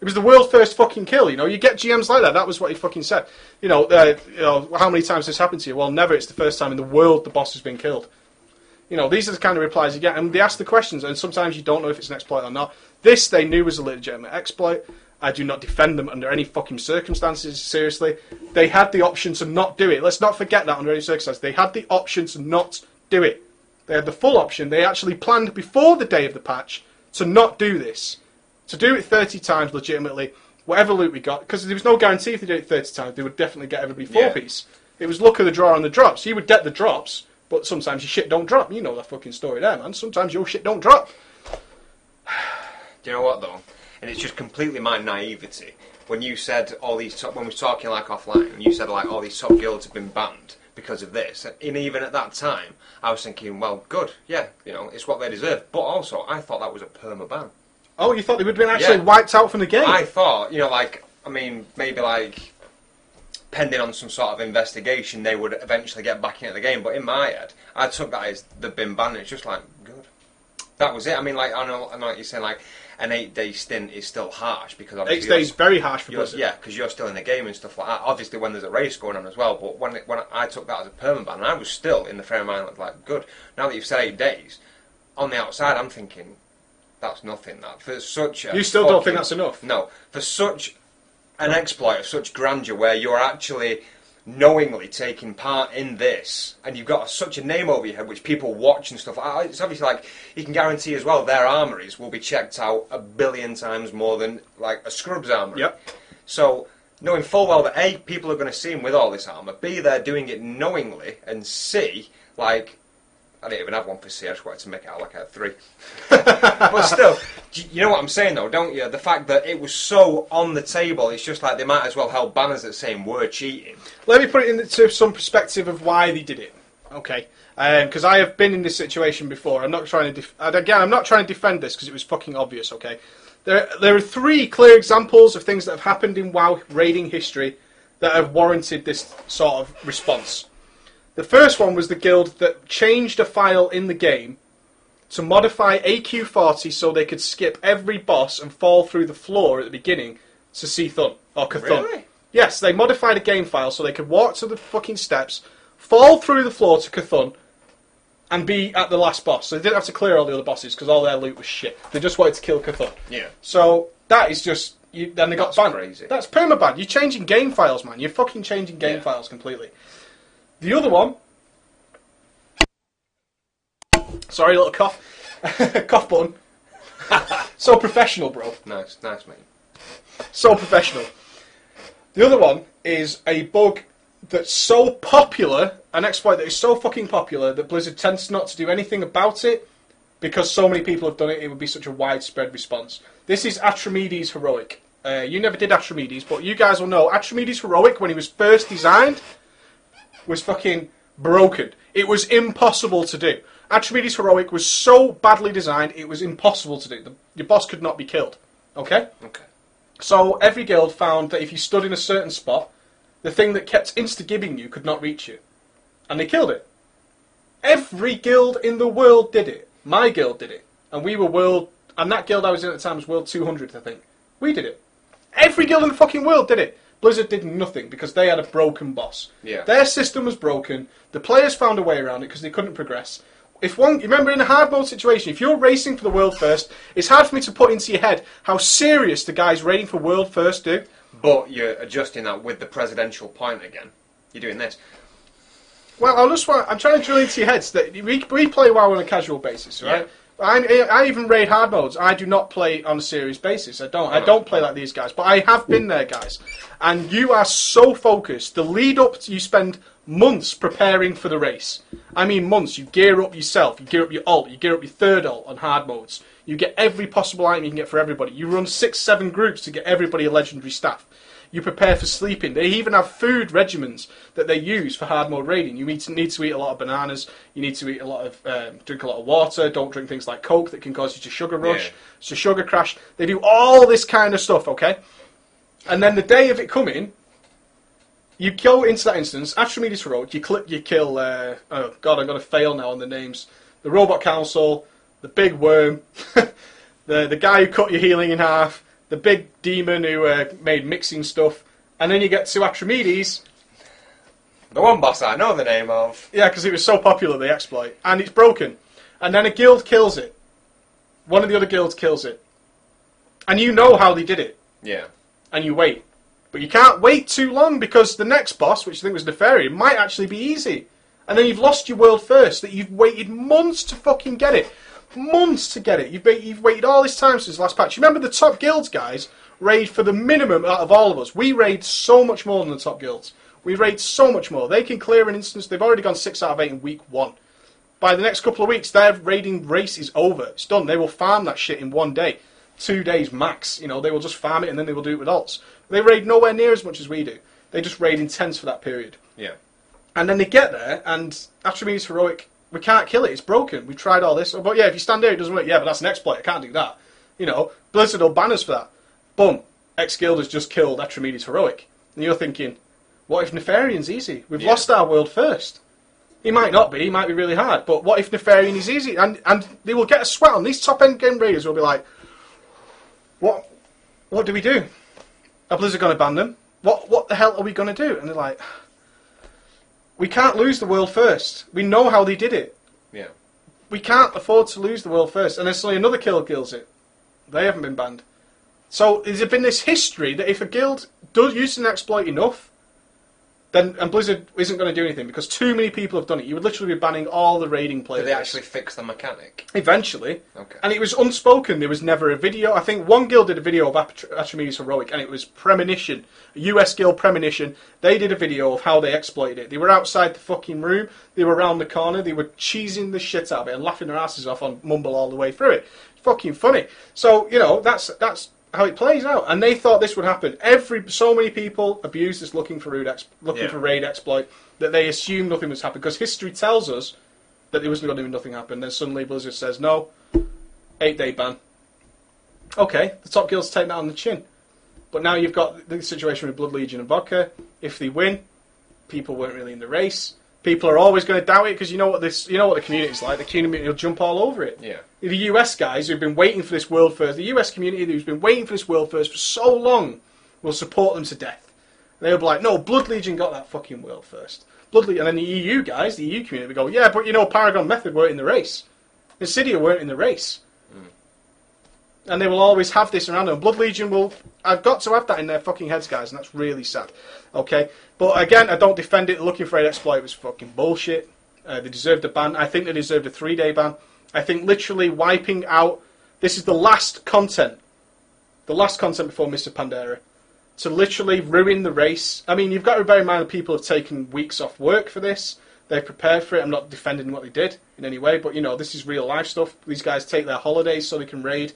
It was the world first fucking kill, you know. You get GMs like that. That was what he fucking said. You know, how many times has this happened to you? Well, never. It's the first time in the world the boss has been killed. You know, these are the kind of replies you get. And they ask the questions, and sometimes you don't know if it's an exploit or not. This they knew was a legitimate exploit. I do not defend them under any fucking circumstances, seriously. They had the option to not do it. Let's not forget that under any circumstances. They had the option to not do it. They had the full option. They actually planned before the day of the patch to not do this. To do it 30 times legitimately, whatever loot we got, because there was no guarantee if they did it 30 times, they would definitely get everybody 4-piece. It was luck of the draw on the drops. You would get the drops, but sometimes your shit don't drop. You know that fucking story there, man. Sometimes your shit don't drop. Do you know what, though? And it's just completely my naivety. When you said all these top, when we were talking like offline, and you said like all these top guilds have been banned because of this, and even at that time, I was thinking, well, good, yeah, you know, it's what they deserve. But also, I thought that was a perma ban. Oh, you thought they would have been actually wiped out from the game? I thought, you know, like, I mean, maybe like, pending on some sort of investigation, they would eventually get back into the game. But in my head, I took that as they've been banned. It's just like, good. That was it. I mean, like, I know what you're saying, like, an 8-day stint is still harsh because obviously 8 days is very harsh for Blizzard. Yeah, because you're still in the game and stuff like that. Obviously, when there's a race going on as well. But when I took that as a permanent ban, and I was still in the frame of mind of like, good. Now that you've said 8 days, on the outside, I'm thinking that's nothing. That for such a you still don't think that's enough? No, for such an exploit of such grandeur, where you're actually knowingly taking part in this, and you've got such a name over your head, which people watch and stuff. It's obviously like you can guarantee as well their armories will be checked out 1 billion times more than like a Scrub's armory. Yep. So knowing full well that A, people are going to see him with all this armour, B, they're doing it knowingly, and C, like, I didn't even have one for C, I just wanted to make it out like I had 3. But still, you know what I'm saying though, don't you? The fact that it was so on the table, it's just like they might as well held banners that saying we're cheating. Let me put it into some perspective of why they did it, okay? Because I have been in this situation before. I'm not trying to I'm not trying to defend this because it was fucking obvious, okay? There are 3 clear examples of things that have happened in WoW raiding history that have warranted this sort of response. The first one was the guild that changed a file in the game to modify AQ40 so they could skip every boss and fall through the floor at the beginning to see Thun, or Cthulhu. Really? Yes, they modified a game file so they could walk to the fucking steps, fall through the floor to Cthulhu, and be at the last boss. So they didn't have to clear all the other bosses because all their loot was shit. They just wanted to kill Cthulhu. Yeah. So that is just... then they got banned. Crazy. That's permaban. You're changing game files, man. You're fucking changing game files completely. The other one... Sorry, little cough. Cough button. So professional, bro. Nice, mate. So professional. The other one is a bug that's so popular, an exploit that is so fucking popular that Blizzard tends not to do anything about it because so many people have done it, it would be such a widespread response. This is Atramedes Heroic. You never did Atramedes, but you guys will know Atramedes Heroic, when he was first designed, was fucking broken. It was impossible to do. Atramedes Heroic was so badly designed, it was impossible to do. Your boss could not be killed. Okay? Okay. So every guild found that if you stood in a certain spot, the thing that kept insta-gibbing you could not reach you. And they killed it. Every guild in the world did it. My guild did it. and we were world, and that guild I was in at the time was world 200th, I think. We did it. Every guild in the fucking world did it. Blizzard did nothing because they had a broken boss. Yeah. Their system was broken. The players found a way around it because they couldn't progress. If one, you remember in a hard mode situation, if you're racing for the world first, it's hard for me to put into your head how serious the guys raiding for world first do. But you're adjusting that with the presidential point again. You're doing this. Well, I'm trying to drill into your heads that we play WoW on a casual basis, right? Yeah. I even raid hard modes. I do not play on a serious basis. I don't play like these guys. But I have been there, guys. And you are so focused. The lead up to you spend months preparing for the race. I mean months. You gear up yourself. You gear up your ult. You gear up your third ult on hard modes. You get every possible item you can get for everybody. You run 6-7 groups to get everybody a legendary staff. You prepare for sleeping. They even have food regimens that they use for hard mode raiding. You need to eat a lot of bananas. You need to eat a lot of drink a lot of water. Don't drink things like Coke that can cause you to sugar rush, to sugar crash. They do all this kind of stuff, okay? And then the day of it coming, you go into that instance. Archimedes Heroic. You kill. Oh God, I'm gonna fail now on the names. The Robot Council, the Big Worm, the guy who cut your healing in half. The big demon who made mixing stuff, and then you get to Archimedes. The one boss I know the name of. Yeah, because it was so popular, the exploit. And it's broken. And then a guild kills it. One of the other guilds kills it. And you know how they did it. Yeah. And you wait. But you can't wait too long, because the next boss, which I think was Nefarian, might actually be easy. And then you've lost your world first, that you've waited months to fucking get it. Months to get it. You've waited all this time since the last patch. You remember the top guilds, guys, raid for the minimum out of all of us. We raid so much more than the top guilds. We raid so much more. They can clear an instance. They've already gone 6 out of 8 in week 1. By the next couple of weeks, their raiding race is over. It's done. They will farm that shit in 1 day. 2 days max. You know, they will just farm it and then they will do it with alts. They raid nowhere near as much as we do. They just raid intense for that period. Yeah. And then they get there, and Archimedes Heroic, we can't kill it, it's broken. We've tried all this. But yeah, if you stand there, it doesn't work. Yeah, but that's an exploit, I can't do that. You know, Blizzard will ban us for that. Boom, X-Guild has just killed Archimedes Heroic. And you're thinking, what if Nefarian's easy? We've lost our world first. He might not be, he might be really hard, but what if Nefarian is easy? And they will get a sweat on. These top-end game raiders will be like, what do we do? Are Blizzard going to ban them? What the hell are we going to do? And they're like, we can't lose the world first. We know how they did it. Yeah. We can't afford to lose the world first. And then suddenly another guild kills it. They haven't been banned. So there's been this history that if a guild does use an exploit enough, then and Blizzard isn't going to do anything because too many people have done it. You would literally be banning all the raiding players. Did they actually fix the mechanic? Eventually. Okay. And it was unspoken. There was never a video. I think one guild did a video of Archimedes Heroic, and it was Premonition, a US guild Premonition. They did a video of how they exploited it. They were outside the fucking room. They were around the corner. They were cheesing the shit out of it and laughing their asses off on Mumble all the way through it. It's fucking funny. So, you know, that's how it plays out, and they thought this would happen. So many people abused this looking for raid exploit that they assumed nothing was happening because history tells us that there was going to be nothing happen. Then suddenly Blizzard says no, 8-day ban. Okay, the top guilds take that on the chin, but now you've got the situation with Blood Legion and Vodka. If they win, people weren't really in the race. People are always going to doubt it because you know what the community's like. The community will jump all over it. Yeah. The US guys who've been waiting for this world first, the US community who's been waiting for this world first for so long, will support them to death. They'll be like, no, Blood Legion got that fucking world first. And then the EU guys, the EU community, will go, yeah, but you know, Paragon Method weren't in the race. Insidia weren't in the race. And they will always have this around them. Blood Legion will... I've got to have that in their fucking heads, guys, and that's really sad. Okay? But again, I don't defend it. Looking for an exploit was fucking bullshit. They deserved a ban. I think they deserved a 3-day ban. I think literally wiping out... This is the last content. The last content before Mr. Pandera. To literally ruin the race. I mean, you've got to bear in mind that people have taken weeks off work for this. They've prepared for it. I'm not defending what they did in any way, but, you know, this is real life stuff. These guys take their holidays so they can raid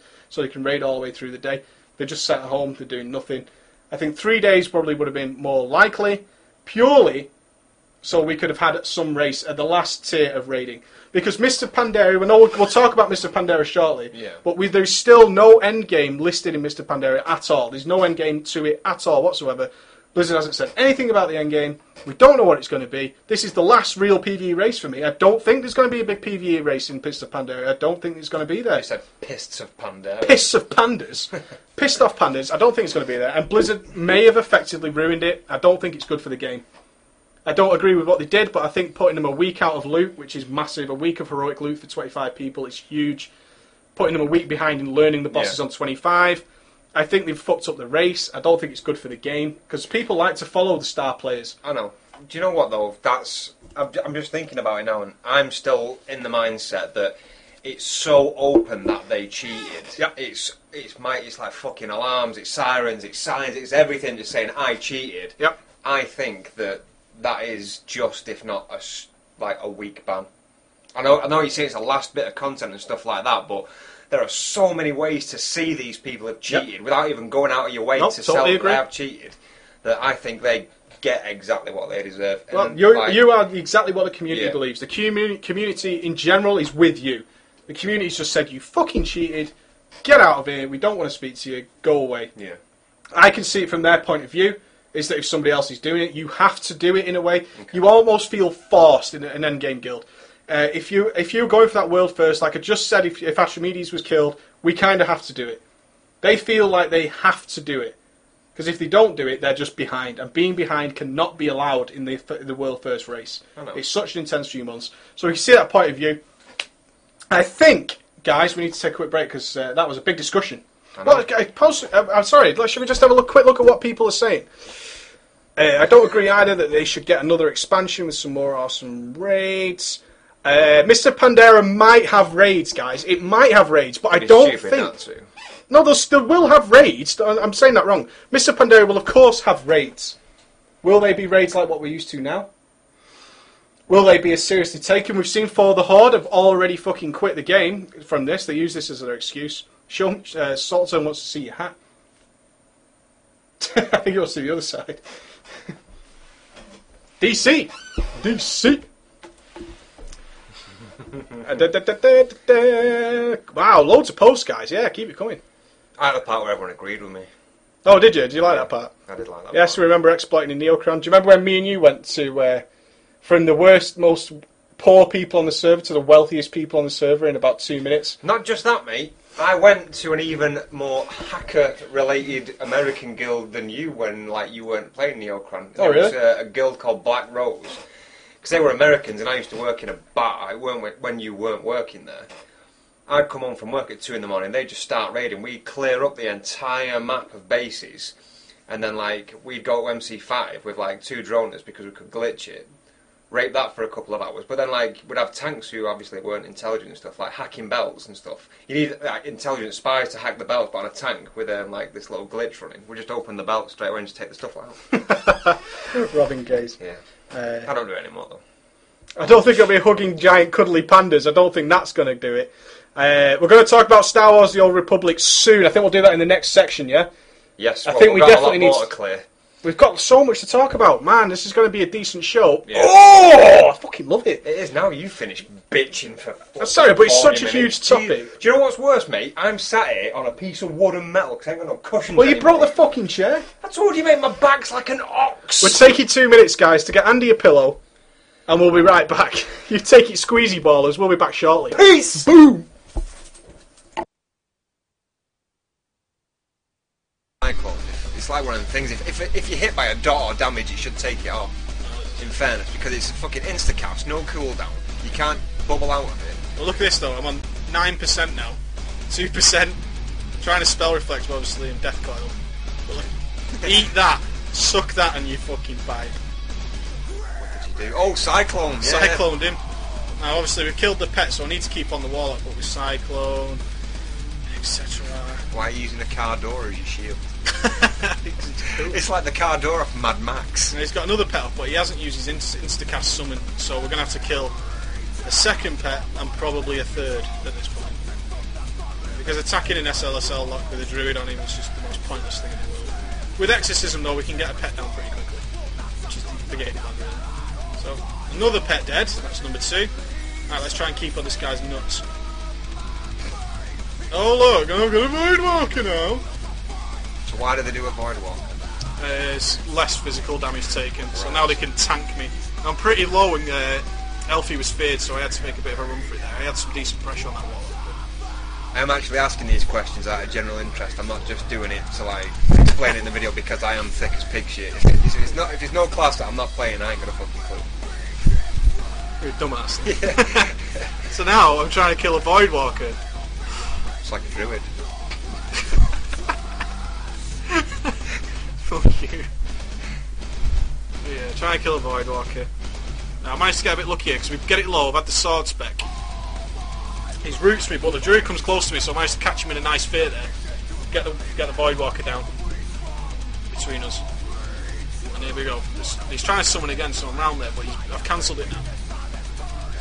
all the way through the day. They're just sat at home, they're doing nothing. I think 3 days probably would have been more likely, purely so we could have had some race at the last tier of raiding. Because Mr. Pandera, we'll talk about Mr. Pandera shortly, but there's still no end game listed in Mr. Pandera at all. There's no end game to it at all whatsoever. Blizzard hasn't said anything about the endgame. We don't know what it's going to be. This is the last real PvE race for me. I don't think there's going to be a big PvE race in Piss of Pandaria. I don't think it's going to be there. You said Pists of Pandaria. Piss of Pandas. Pissed off Pandas. I don't think it's going to be there. And Blizzard may have effectively ruined it. I don't think it's good for the game. I don't agree with what they did, but I think putting them a week out of loot, which is massive, a week of heroic loot for 25 people, is huge. Putting them a week behind in learning the bosses on 25... I think they've fucked up the race. I don't think it's good for the game because people like to follow the star players. I know. Do you know what though? I'm just thinking about it now, and I'm still in the mindset that it's so open that they cheated. Yep. It's like fucking alarms, it's sirens, it's signs, it's everything just saying I cheated. Yep. I think that is just, if not a week ban. I know you say it's a last bit of content and stuff like that, but there are so many ways to see these people have cheated without even going out of your way to sell that they have cheated, that I think they get exactly what they deserve. Well, you are exactly what the community believes. The community in general is with you. The community's just said, you fucking cheated, get out of here, we don't want to speak to you, go away. Yeah. I can see it from their point of view, is that if somebody else is doing it, you have to do it in a way. Okay. You almost feel forced in an endgame guild. If you're going for that world first, like I just said, if Archimedes was killed, we kind of have to do it. They feel like they have to do it. Because if they don't do it, they're just behind. And being behind cannot be allowed in the world first race. It's such an intense few months. So we can see that point of view. I think, guys, we need to take a quick break because that was a big discussion. Well, I'm sorry, should we just have a quick look at what people are saying? I don't agree either that they should get another expansion with some more awesome raids. Mr. Pandera might have raids, guys. It might have raids, but I don't think... No, they will have raids. I'm saying that wrong. Mr. Pandera will, of course, have raids. Will they be raids like what we're used to now? Will they be as seriously taken? We've seen For the Horde have already fucking quit the game from this. They use this as their excuse. Saltzone wants to see your hat. I think he wants to see the other side. DC! DC! Wow, loads of posts, guys. Yeah, keep it coming. I had a part where everyone agreed with me. Oh, did you? Did you like that part? I did like that Yes, part. Remember exploiting in Neocron. Do you remember when me and you went to from the worst, most poor people on the server to the wealthiest people on the server in about 2 minutes? Not just that, mate. I went to an even more hacker-related American guild than you when, you weren't playing Neocron. Oh, really? It was a guild called Black Rose. Because they were Americans and I used to work in a bar when you weren't working there. I'd come home from work at 2 in the morning, they'd just start raiding. We'd clear up the entire map of bases, and then we'd go to MC5 with 2 droners because we could glitch it, rape that for a couple of hours. But then we'd have tanks who obviously weren't intelligent and stuff, hacking belts and stuff. You need intelligent spies to hack the belts, but on a tank with this little glitch running, we just open the belt straight away and just take the stuff out. Robbing gays. Yeah. I don't do it anymore though. I don't think it'll be hugging giant cuddly pandas. I don't think that's going to do it. We're going to talk about Star Wars: The Old Republic soon. I think we'll do that in the next section. Yeah. Yes. I think we definitely need to clear. We've got so much to talk about, man. This is going to be a decent show. Yeah. Oh, I fucking love it. It is. Now you finish bitching for. I'm sorry, but it's such a huge topic. Do you know what's worse, mate? I'm sat here on a piece of wood and metal because I ain't got no cushions. Well, you broke the fucking chair. I told you, mate. My back's like an ox. We're taking 2 minutes, guys, to get Andy a pillow, and we'll be right back. You take it, squeezy ballers. We'll be back shortly. Peace. Boom. It's like one of the things. If you're hit by a dot or damage, you should take it off. In fairness, because it's fucking instacast, no cooldown. You can't bubble out of it. Well, look at this though. I'm on 9% now. 2%. Trying to spell reflect, obviously, in Death Coil. But look, eat that, suck that, and you fucking bite. What did you do? Oh, Cyclone. Yeah. Cycloned him. Now, obviously, we killed the pet, so I need to keep on the wall. But with Cyclone, etc. Why are you using a car door as your shield? It's like the car door off Mad Max. And he's got another pet up, but he hasn't used his instacast summon, so we're going to have to kill a second pet and probably a third at this point. Because attacking an SLSL lock with a druid on him is just the most pointless thing in the world. With exorcism though, we can get a pet down pretty quickly. Which is forgetting about really. So, another pet dead, that's number 2. Alright, let's try and keep on this guy's nuts. Oh look, I'm going to Void Walker now. So why do they do a Void Walk? It's less physical damage taken, so now they can tank me. I'm pretty low and Elfie was feared, so I had to make a bit of a run for it there. I had some decent pressure on that wall. I'm actually asking these questions out of general interest. I'm not just doing it to like explain it in the video because I am thick as pig shit. If it's no class that I'm not playing, I ain't got a fucking clue. You're a dumbass. Yeah. So now I'm trying to kill a Voidwalker. It's like a druid. Fuck you. Yeah, trying to kill a Voidwalker. Now I managed to get a bit lucky here because we get it low. I've had the sword spec. He's roots me, but the druid comes close to me, so I managed to catch him in a nice fear there. Get the Voidwalker down between us. And here we go. He's trying to summon again, so I'm round there, but I've cancelled it now.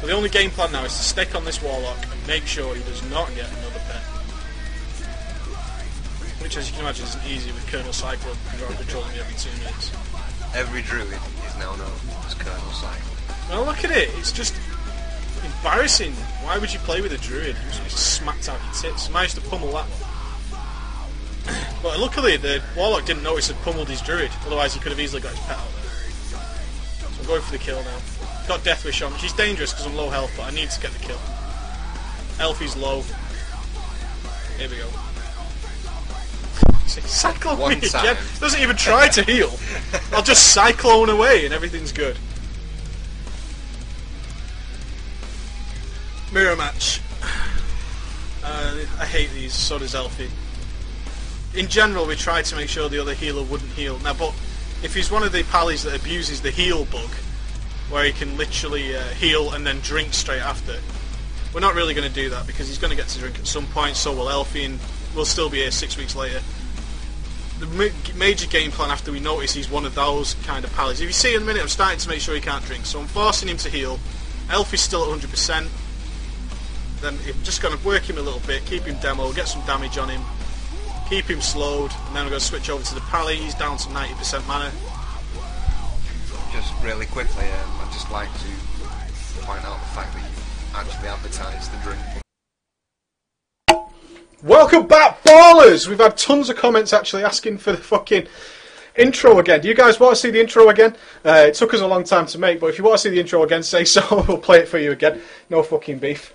So the only game plan now is to stick on this Warlock and make sure he does not get another pet. Which, as you can imagine, isn't easy with Colonel Cyclone controlling me every 2 minutes. Every druid is now known as Colonel Cyclone. Well, look at it. It's just embarrassing. Why would you play with a druid? You just smacked out your tits. Managed to pummel that one. But luckily, the Warlock didn't notice I'd pummeled his druid. Otherwise, he could have easily got his pet out there. So I'm going for the kill now. Got Death Wish on, which is dangerous because I'm low health, but I need to get the kill. Elfie's low. Here we go. Cyclone me again. Doesn't even try to heal. I'll just cyclone away and everything's good. Mirror match. I hate these, so does Elfie. In general, we try to make sure the other healer wouldn't heal. Now, but if he's one of the pallies that abuses the heal bug, where he can literally heal and then drink straight after, we're not really going to do that because he's going to get to drink at some point, so will Elfie, and we'll still be here 6 weeks later. The major game plan after we notice he's one of those kind of pallies. If you see in a minute, I'm starting to make sure he can't drink, so I'm forcing him to heal. Elfie's still at 100%. Then I'm just going to work him a little bit, keep him demo, get some damage on him, keep him slowed, and then I'm going to switch over to the pally. He's down to 90% mana. Just really quickly, I'd just like to point out the fact that you actually advertised the drink. Welcome back, ballers! We've had tons of comments actually asking for the fucking intro again. Do you guys want to see the intro again? It took us a long time to make, but if you want to see the intro again, say so. We'll play it for you again. No fucking beef.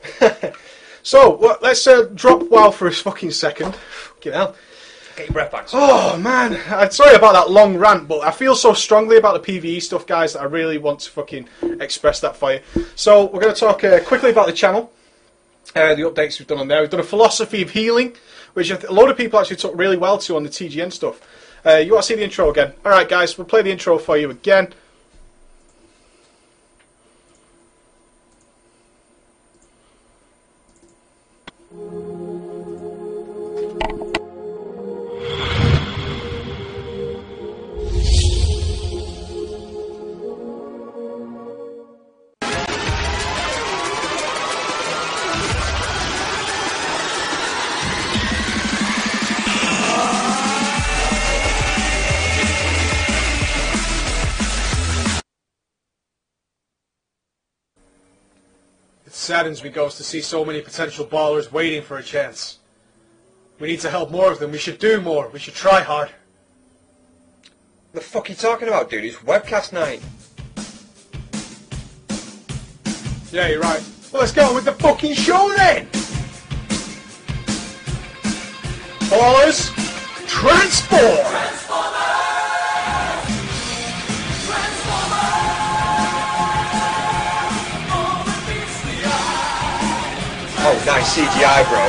So, well, let's drop WoW for a fucking second. Fucking hell. Get your breath back. Oh, man. I'm sorry about that long rant, but I feel so strongly about the PvE stuff, guys, that I really want to fucking express that for you. So, we're going to talk quickly about the channel. The updates we've done on there. We've done a philosophy of healing, which a load of people actually took really well to on the TGN stuff. You want to see the intro again? Alright guys, we'll play the intro for you again. It saddens me, Ghost, to see so many potential ballers waiting for a chance. We need to help more of them. We should do more. We should try hard. The fuck are you talking about, dude? It's webcast night. Yeah, you're right. Well, let's get on with the fucking show then! Ballers, transform! Oh, nice CGI, bro.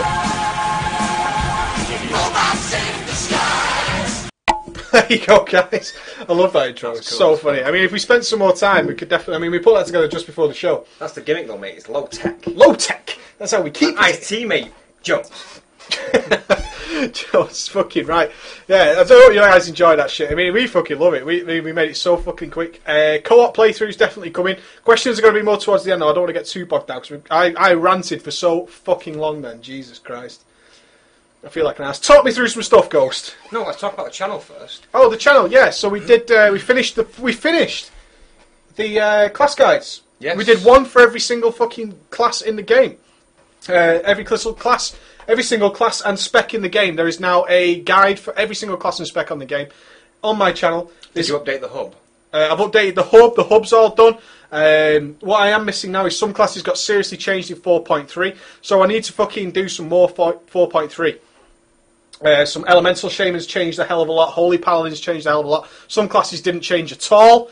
There you go, guys. I love that intro. It's cool. so funny. I mean, if we spent some more time, we could definitely... I mean, we put that together just before the show. That's the gimmick, though, mate. It's low tech. Low tech! That's how we keep My it. teammate jumps. Just fucking right. Yeah, I hope you guys enjoy that shit. I mean, we fucking love it. We made it so fucking quick. Co-op playthroughs definitely coming. Questions are going to be more towards the end, though. I don't want to get too bogged down, because I ranted for so fucking long then. Jesus Christ. I feel like an ass. Talk me through some stuff, Ghost. No, let's talk about the channel first. Oh, the channel, yeah. So we did. We finished the class guides. Yes. We did one for every single fucking class in the game. Every single class and spec in the game. There is now a guide for every single class and spec on the game. on my channel. Did you update the hub? I've updated the hub. The hub's all done. What I am missing now is some classes got seriously changed in 4.3, so I need to fucking do some more 4.3. Some Elemental Shamans changed a hell of a lot. Holy Paladins changed a hell of a lot. Some classes didn't change at all,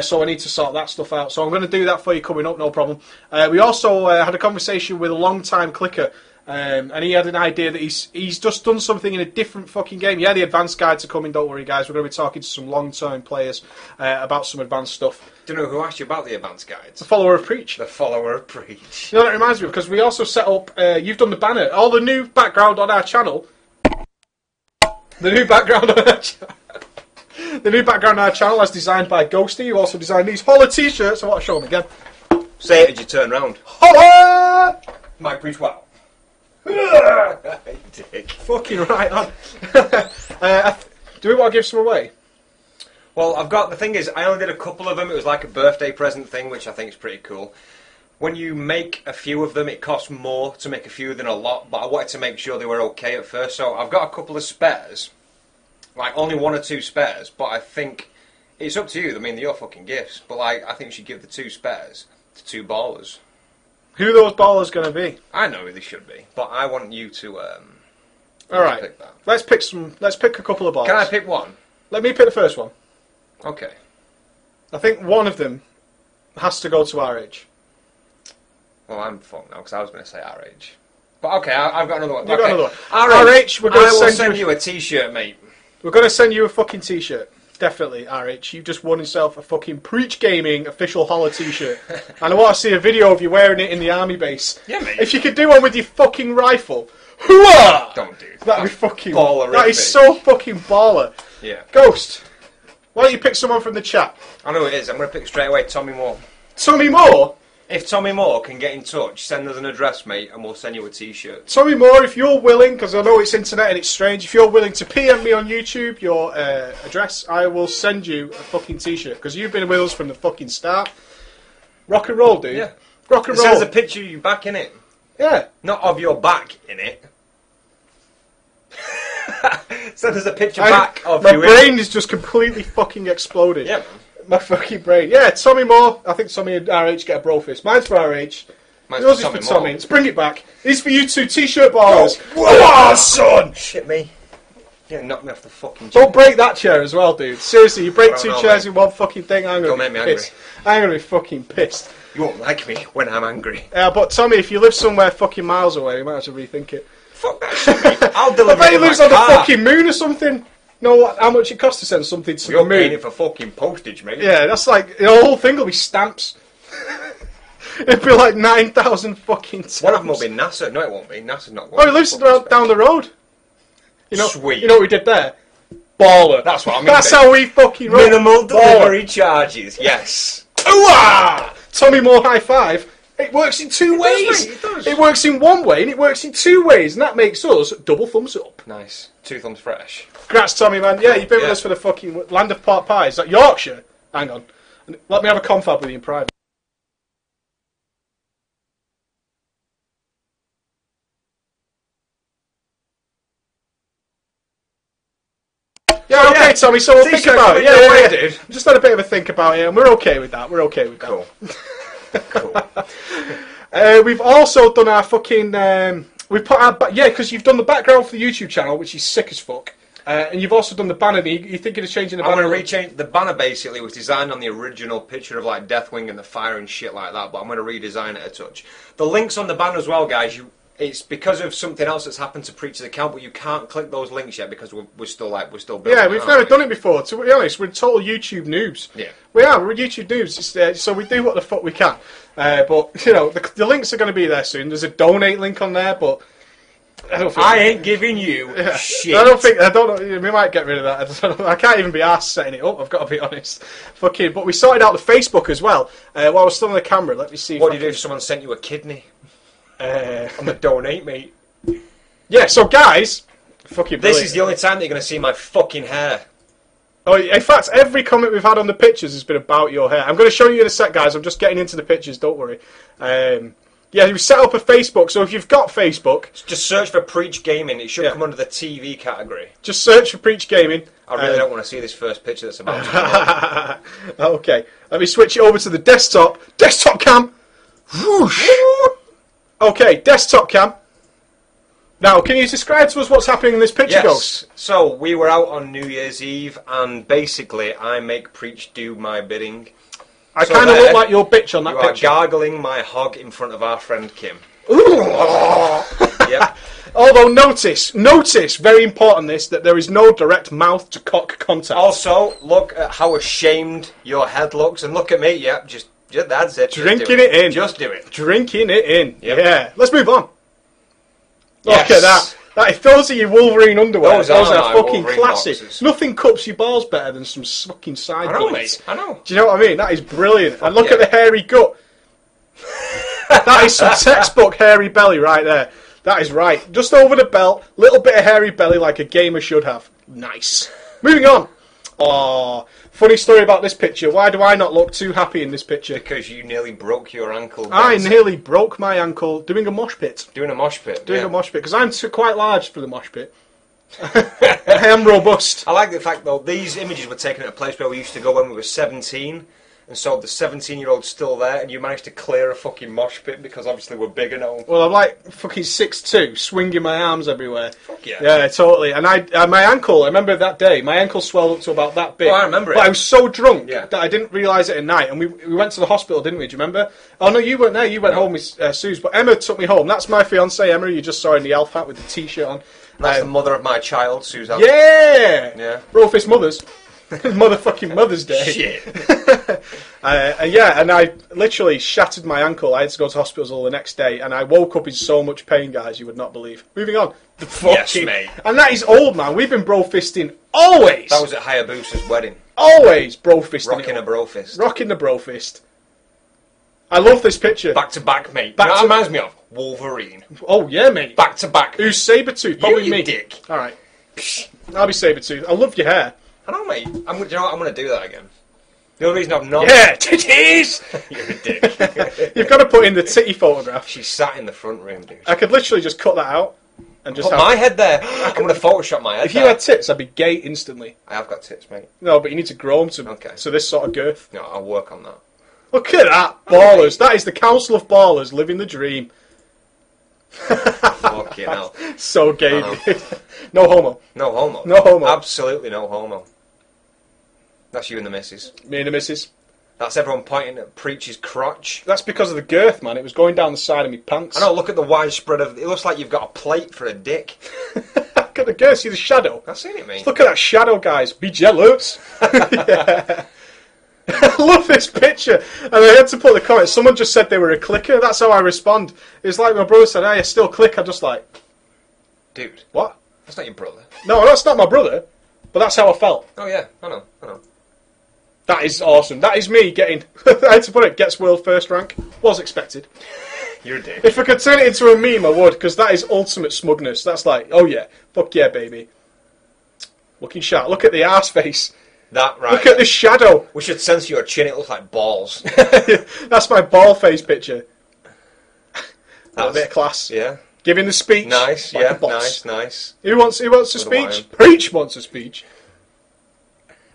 so I need to sort that stuff out. So I'm going to do that for you coming up, no problem. We also had a conversation with a long-time clicker, and he had an idea that he's just done something in a different fucking game. Yeah, the advanced guides are coming, don't worry guys. We're going to be talking to some long-term players about some advanced stuff. Do you know who asked you about the advanced guides? The follower of Preach. The follower of Preach. You know, that reminds me, because we also set up, you've done the banner, all the new background on our channel. The new background on our channel. The new background on our channel is designed by Ghosty, who also designed these Holla t-shirts. I want to show them again. Say it as you turn round. Holla! Mike Preach, wow. Dick. Fucking right on. Do we want to give some away? Well, the thing is, I only did a couple of them. It was like a birthday present thing, which I think is pretty cool. When you make a few of them, it costs more to make a few than a lot, but I wanted to make sure they were okay at first, so I've got a couple of spares. Like, only 1 or 2 spares, but I think it's up to you. I mean, they're your fucking gifts, but like, I think you should give the 2 spares to 2 ballers. Who are those ballers going to be? I know who they should be, but I want you to, Alright, pick that. let's pick a couple of ballers. Can I pick one? Let me pick the first one. Okay. I think one of them has to go to RH. Well, I'm fucked now, because I was going to say RH. But okay, I've got another one. You've got another one. RH, we're going to send you a t-shirt, mate. We're going to send you a fucking t-shirt. Definitely, RH. You've just won yourself a fucking Preach Gaming official Holla t-shirt. And I want to see a video of you wearing it in the army base. Yeah, mate. If you could do one with your fucking rifle. Hooah! Don't do that. That'd be fucking... Baller, that is so fucking baller. Yeah. Ghost, why don't you pick someone from the chat? I know who it is. I'm going to pick straight away Tommy Moore. Tommy Moore? If Tommy Moore can get in touch, send us an address, mate, and we'll send you a t-shirt. Tommy Moore, if you're willing, because I know it's internet and it's strange, if you're willing to PM me on YouTube your address, I will send you a fucking t-shirt, because you've been with us from the fucking start. Rock and roll, dude. Yeah. Rock and It roll. says a picture of you back in it. Yeah. Not of your back in it. So there's a picture back of my you. My brain is just completely fucking exploded. Yeah. My fucking brain. Yeah, Tommy Moore. I think Tommy and RH get a bro fist. Mine's for RH. Mine's Yours is for for Tommy. Tommy. Let's bring it back. These for you two t-shirt ballers. Whoa, son! Shit me. Yeah, knock me off the fucking chair. Don't break that chair as well, dude. Seriously, you break 2 no, chairs mate. in one fucking thing, I'm Don't gonna make be me pissed. I'm gonna be fucking pissed. You won't like me when I'm angry. But Tommy, if you live somewhere fucking miles away, you might have to rethink it. Fuck that shit, mate. I'll I deliver bet it he in lives my on the car. fucking moon or something. Know how much it costs to send something to You're the paying moon? it for fucking postage, mate. Yeah, that's like the whole thing will be stamps. It'd be like 9,000 fucking stamps. One of them will be NASA. No, it won't be. NASA's not. Oh, he lives down the road. You know, Sweet. You know what we did there? Baller. That's what I mean. That's mate. how we fucking roll. Minimal Baller. delivery charges. Yes. Ooh-ah! Tommy Moore high five. It works in 2 ways. does, mate, it does. It works in 1 way and it works in 2 ways, and that makes us double thumbs up. Nice. 2 thumbs fresh. Congrats, Tommy, man. Yeah, you've been with Yeah. us for the fucking land of pot pies. Is that Yorkshire? Hang on. Let me have a confab with you in private. Yeah, okay, yeah. Tommy, so we'll think T-shirt about it. coming Yeah, your way, yeah. dude. Just had a bit of a think about it, and we're okay with that. We're okay with that. Cool. Cool. We've also done our fucking... we've put our... Yeah, because you've done the background for the YouTube channel, which is sick as fuck. And you've also done the banner. You're thinking of changing the I'm banner? going to rechange... The banner basically was designed on the original picture of like Deathwing and the fire and shit like that, but I'm going to redesign it a touch. The links on the banner as well, guys, it's because of something else that's happened to Preach's account, but you can't click those links yet because we're still building. Yeah, we've never done it before. To be honest, we're total YouTube noobs. Yeah. We are. We're YouTube noobs. So we do what the fuck we can. But, you know, the links are going to be there soon. There's a donate link on there, but... I ain't giving you shit. I don't know. We might get rid of that. I don't know. I can't even be arsed setting it up. I've got to be honest. Fucking. But we sorted out the Facebook as well. While I was still on the camera, let me see. What do you do if someone sent you a kidney? I'm a donate, mate. Yeah. So guys, fucking. This brilliant. is the only time that you're going to see my fucking hair. Oh, in fact, every comment we've had on the pictures has been about your hair. I'm going to show you in a sec, guys. I'm just getting into the pictures. Don't worry. Yeah, we set up a Facebook, so if you've got Facebook... Just search for Preach Gaming. It should come under the TV category. Just search for Preach Gaming. I really don't want to see this first picture that's about to come up. Okay, let me switch it over to the desktop. Desktop cam! Whoosh! Okay, desktop cam. Now, can you describe to us what's happening in this picture, Ghost? So, we were out on New Year's Eve, and basically, I make Preach do my bidding. I kind of look like your bitch on that picture. You are gargling my hog in front of our friend Kim. Yep. Although notice, very important this, that there is no direct mouth to cock contact. Also, look at how ashamed your head looks, and look at me, yep, just that's it. Drinking it in. Just do it. Drinking it in. Yep. Yeah. Let's move on. Yes. Look at that. Those are your Wolverine underwear. Those are fucking Wolverine classic. boxes. Nothing cups your balls better than some fucking side I know, blades. mate. I know. Do you know what I mean? That is brilliant. And look at the hairy gut. That is some textbook hairy belly right there. That is right. Just over the belt, little bit of hairy belly like a gamer should have. Nice. Moving on. Oh, funny story about this picture. Why do I not look too happy in this picture? Because you nearly broke your ankle. I nearly broke my ankle doing a mosh pit. Doing a mosh pit. Doing a mosh pit, because I'm quite large for the mosh pit. I am robust. I like the fact, though, these images were taken at a place where we used to go when we were 17, and so the 17-year-old's still there, and you managed to clear a fucking mosh pit because obviously we're bigger now. Well, I'm like fucking 6'2", swinging my arms everywhere. Fuck yeah. Yeah, totally. And my ankle, I remember that day, my ankle swelled up to about that big. Oh, I remember it. But I was so drunk that I didn't realise it at night, and we went to the hospital, didn't we? Do you remember? Oh, no, you weren't there. You went home with Suze, but Emma took me home. That's my fiancée, Emma, you just saw in the elf hat with the T-shirt on. That's the mother of my child, Susan. Yeah! Yeah. Brofist mothers. Motherfucking Mother's Day. Shit. And I literally shattered my ankle. I had to go to hospital the next day, and I woke up in so much pain, guys, you would not believe. Moving on. Yes, mate. And that is old, man. We've been bro-fisting always. That was at Hayabusa's wedding. Always bro-fisting. Rocking a bro-fist. Rocking the bro-fist. I love this picture. Back to back, mate. That reminds me of Wolverine. Oh, yeah, mate. Back to back. Who's Sabretooth? Probably you me. dick. All right. I'll be Sabretooth. I love your hair. I know, mate. Do you know what? I'm going to do that again. The only reason I've not... Yeah, titties! You're a dick. You've got to put in the titty photograph. She's sat in the front room, dude. I could literally just cut that out. And just put my head there. I'm going to Photoshop my head If you had tits, I'd be gay instantly. I have got tits, mate. No, but you need to grow them to this sort of girth. No, I'll work on that. Look at that. Ballers. That is the Council of Ballers living the dream. Fucking hell. So gay. No homo. No homo. No homo. Absolutely no homo. That's you and the missus. Me and the missus. That's everyone pointing at Preach's crotch. That's because of the girth, man. It was going down the side of my pants. I know, look at the widespread of... It looks like you've got a plate for a dick. Look at the girth. See the shadow? I've seen it, mate. Look at that shadow, guys. Be jealous. Yeah. I love this picture. And I had to put the comment. Someone just said they were a clicker. That's how I respond. It's like my brother said, hey, I still click. I'm just like... Dude. What? That's not your brother. No, that's not my brother. But that's how I felt. Oh, yeah. I know. That is awesome. That is me getting... I had to put it, gets world first rank. Was expected. You're a dick. If I could turn it into a meme, I would, because that is ultimate smugness. That's like, oh yeah, fuck yeah, baby. Looking sharp. Look at the arse face. That, right. Look at the shadow. We should censor your chin. It looks like balls. That's my ball face picture. That's a bit of class. Yeah. Giving the speech. Nice, like yeah, nice. Who wants a speech? Preach wants a speech.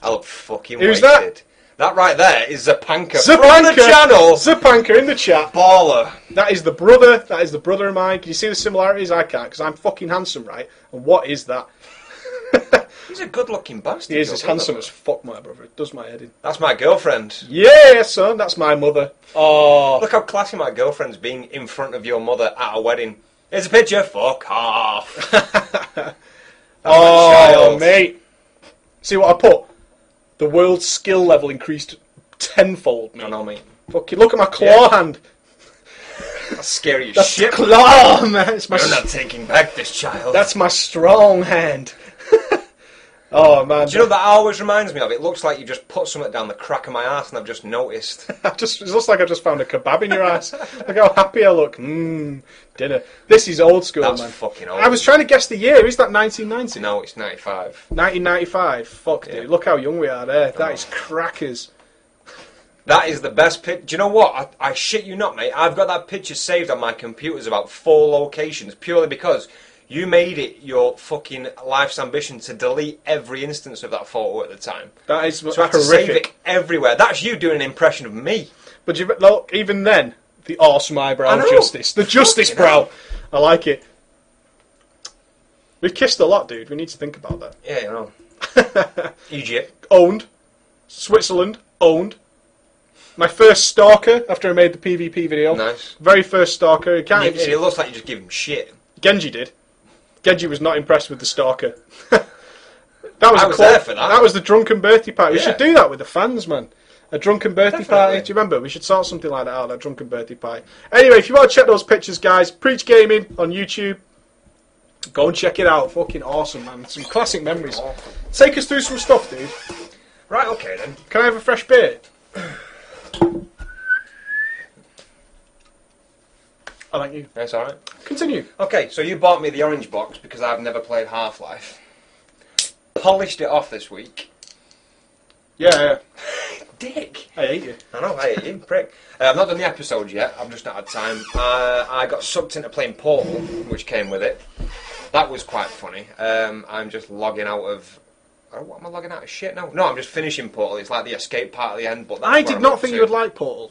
I look fucking Who's wasted. that? That right there is Zapanka Zapanka from the channel. Zapanka in the chat. Baller. That is the brother. That is the brother of mine. Can you see the similarities? I can't, because I'm fucking handsome, right? And what is that? He's a good-looking bastard. He is as handsome as fuck, my brother. It does my head in. That's my girlfriend. Yeah, son. That's my mother. Oh. Look how classy my girlfriend's being in front of your mother at a wedding. Here's a picture. Fuck off. Oh, mate. See what I put? The world's skill level increased tenfold, mate. I know, mate. Fucking look at my claw hand. That's scary as That's shit. Claw, man. It's my You're not taking back this child. That's my strong hand. Oh, man. Do you know that always reminds me of? It looks like you just put something down the crack of my ass and I've just noticed. It looks like I just found a kebab in your ass. Look how happy I look. Dinner. This is old school, That's man. fucking old. I was trying to guess the year. Is that 1990? No, it's 95. 1995. Fuck, dude. Look how young we are there. That is crackers. That is the best picture. Do you know what? I shit you not, mate. I've got that picture saved on my computers about 4 locations purely because you made it your fucking life's ambition to delete every instance of that photo at the time. That is so I have to save it everywhere. That's you doing an impression of me. But you, look, even then, the awesome eyebrow justice. The justice brow. I like it. We've kissed a lot, dude. We need to think about that. Yeah, you know. Egypt. Owned. Switzerland. Owned. My first stalker after I made the PvP video. Nice. Very first stalker. It looks like you just give him shit. Genji did. Genji was not impressed with the stalker. I was there for that. That was the drunken birthday party. We should do that with the fans, man. A drunken birthday party. Do you remember? We should sort something like that out, that drunken birthday party. Anyway, if you want to check those pictures, guys, Preach Gaming on YouTube. Go and check it out. Fucking awesome, man. Some classic memories. Take us through some stuff, dude. Right, okay then. Can I have a fresh beer? Oh, thank you. That's alright. Continue. Okay, so you bought me the orange box because I've never played Half-Life. Polished it off this week. Yeah. Dick. I hate you. I know, I hate you, prick. I've not done the episode yet, I've just not had time. I got sucked into playing Portal, which came with it. That was quite funny. I'm just logging out of... What am I logging out of shit now? No, I'm just finishing Portal. It's like the escape part at the end, but I did not think you would like Portal.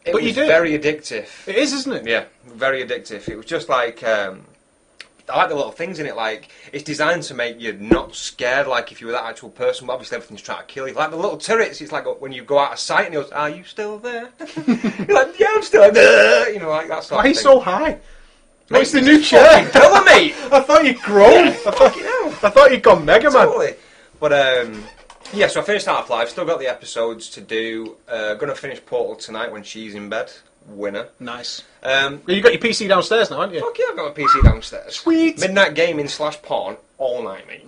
But you did. Very addictive. It is, isn't it? Yeah, very addictive. It was just like... I like the little things in it, like, it's designed to make you not scared, like if you were that actual person, but obviously everything's trying to kill you. Like the little turrets, it's like when you go out of sight and he goes, are you still there? You're like, yeah, I'm still there. You know, like that sort of thing. Why are you so high? Mate, it's the new chair. Pillar, mate. I thought you'd grown. Yeah, I thought you'd gone Mega Man. Totally. But, yeah, so I finished Half-Life, still got the episodes to do. Gonna finish Portal tonight when she's in bed. Winner. Nice. You got your PC downstairs now, haven't you? Fuck yeah, I've got my PC downstairs. Sweet. Midnight gaming / porn all night, mate.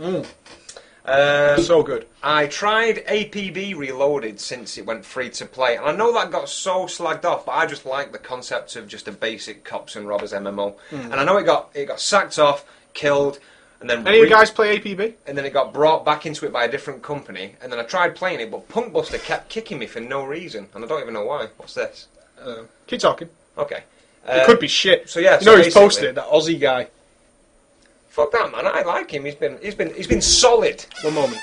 So good. I tried APB Reloaded since it went free to play, and I know that got so slagged off, but I just like the concept of just a basic cops and robbers MMO. And I know it got sacked off, killed, and then any of you guys play APB? And then it got brought back into it by a different company, and then I tried playing it, but Punkbuster kept kicking me for no reason, and I don't even know why. What's this? Keep talking. Okay. It could be shit. So yeah, you know he's posted it, that Aussie guy. Fuck that man, I like him. He's been solid. One moment.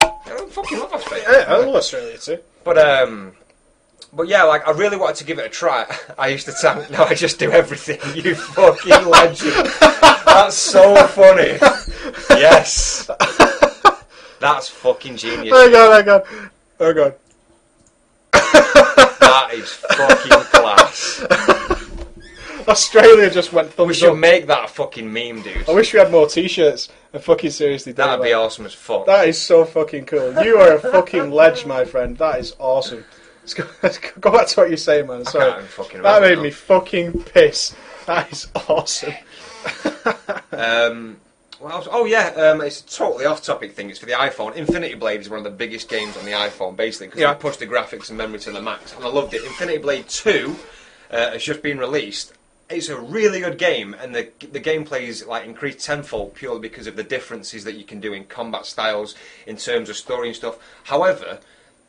I fucking love Australia. Yeah, I love Australia too. But yeah, like, I really wanted to give it a try. I used to tell now I just do everything. You fucking legend. That's so funny. Yes. That's fucking genius. Hang on. That is fucking class. Australia just went thumbs up. We should make that a fucking meme, dude. I wish we had more t-shirts. I fucking seriously do. That'd be awesome as fuck. That is so fucking cool. You are a fucking ledge, my friend. That is awesome. Let's go back to what you're saying, man. Sorry. That made me fucking piss. That is awesome. It's a totally off-topic thing. It's for the iPhone. Infinity Blade is one of the biggest games on the iPhone, basically, because they pushed the graphics and memory to the max, and I loved it. Infinity Blade 2 has just been released. It's a really good game, and the gameplay is like increased tenfold purely because of the differences that you can do in combat styles, in terms of story and stuff. However,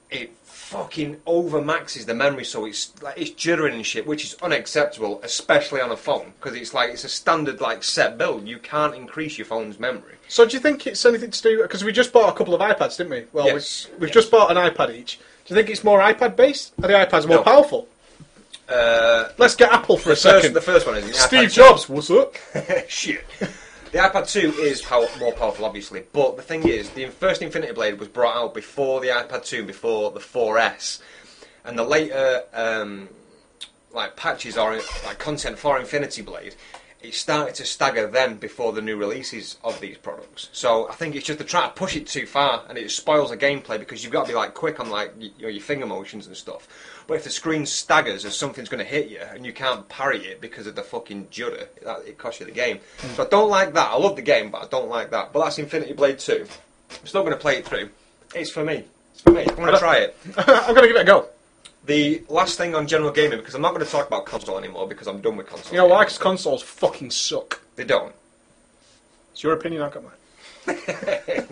it fucking overmaxes the memory, so it's jittering and shit, which is unacceptable, especially on a phone, because it's a standard set build. You can't increase your phone's memory. So do you think it's anything to do, because we just bought a couple of iPads, didn't we? Well, yes. we've just bought an iPad each. Do you think it's more iPad based? Are the iPads more powerful? Let's get Apple for a second. The first one is Steve Jobs. What's up? Shit. The iPad 2 is more powerful, obviously, but the thing is, the first Infinity Blade was brought out before the iPad 2, before the 4S, and the later patches or content for Infinity Blade, it started to stagger then before the new releases of these products. So I think it's just to try to push it too far, and it spoils the gameplay because you've got to be quick on your finger motions and stuff. But if the screen staggers as something's going to hit you and you can't parry it because of the fucking judder, it costs you the game. So I don't like that. I love the game, but I don't like that. But that's Infinity Blade 2. I'm still going to play it through. It's for me. It's for me. I'm going to try it. I'm going to give it a go. The last thing on general gaming, because I'm not going to talk about console anymore because I'm done with console. You know why? Because consoles fucking suck. They don't. It's your opinion, I've got mine.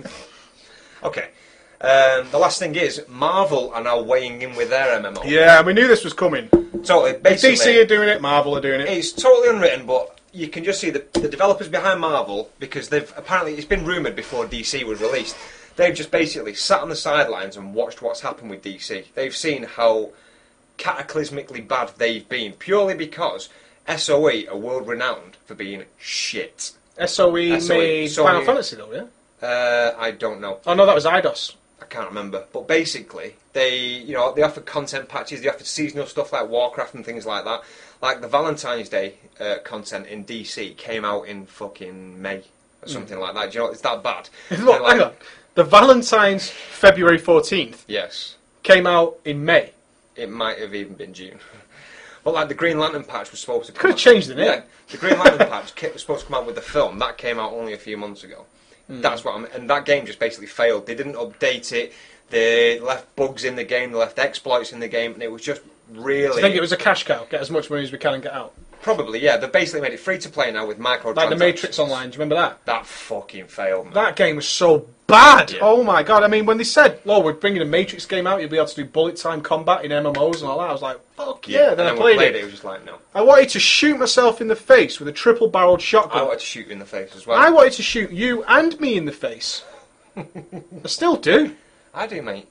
Okay. The last thing is, Marvel are now weighing in with their MMO. Yeah, we knew this was coming. Totally. Basically, DC are doing it, Marvel are doing it. it's totally unwritten, but you can just see the developers behind Marvel, because they've apparently, it's been rumoured before DC was released, they've just basically sat on the sidelines and watched what's happened with DC. They've seen how cataclysmically bad they've been, purely because SOE are world renowned for being shit. SOE made SOE. Final Fantasy though, yeah? I don't know. Oh no, that was IDOS. I can't remember. But basically, they offered content patches, they offered seasonal stuff like Warcraft and things like that. Like the Valentine's Day content in DC came out in fucking May or something like that. Do you know, it's that bad. Look, hang on. The Valentine's February 14th Yes. came out in May. It might have even been June. But like the Green Lantern patch was supposed to come Could have out. changed the name. Yeah, the Green Lantern patch was supposed to come out with the film. That came out only a few months ago. That's what and that game just basically failed. They didn't update it. They left bugs in the game. They left exploits in the game, and it was just really. Do you think it was a cash cow? Get as much money as we can and get out. Probably, yeah. They basically made it free to play now with microtransactions. Like the Matrix Online. Do you remember that? That fucking failed, man. That game was so bad. Yeah. Oh my god! I mean, when they said, "Oh, we're bringing a Matrix game out, you'll be able to do bullet time combat in MMOs and all that," I was like, "Fuck yeah!" Then I and when we played it. it was just like, no. I wanted to shoot myself in the face with a triple-barreled shotgun. I wanted to shoot you in the face as well. I wanted to shoot you and me in the face. I still do. I do, mate.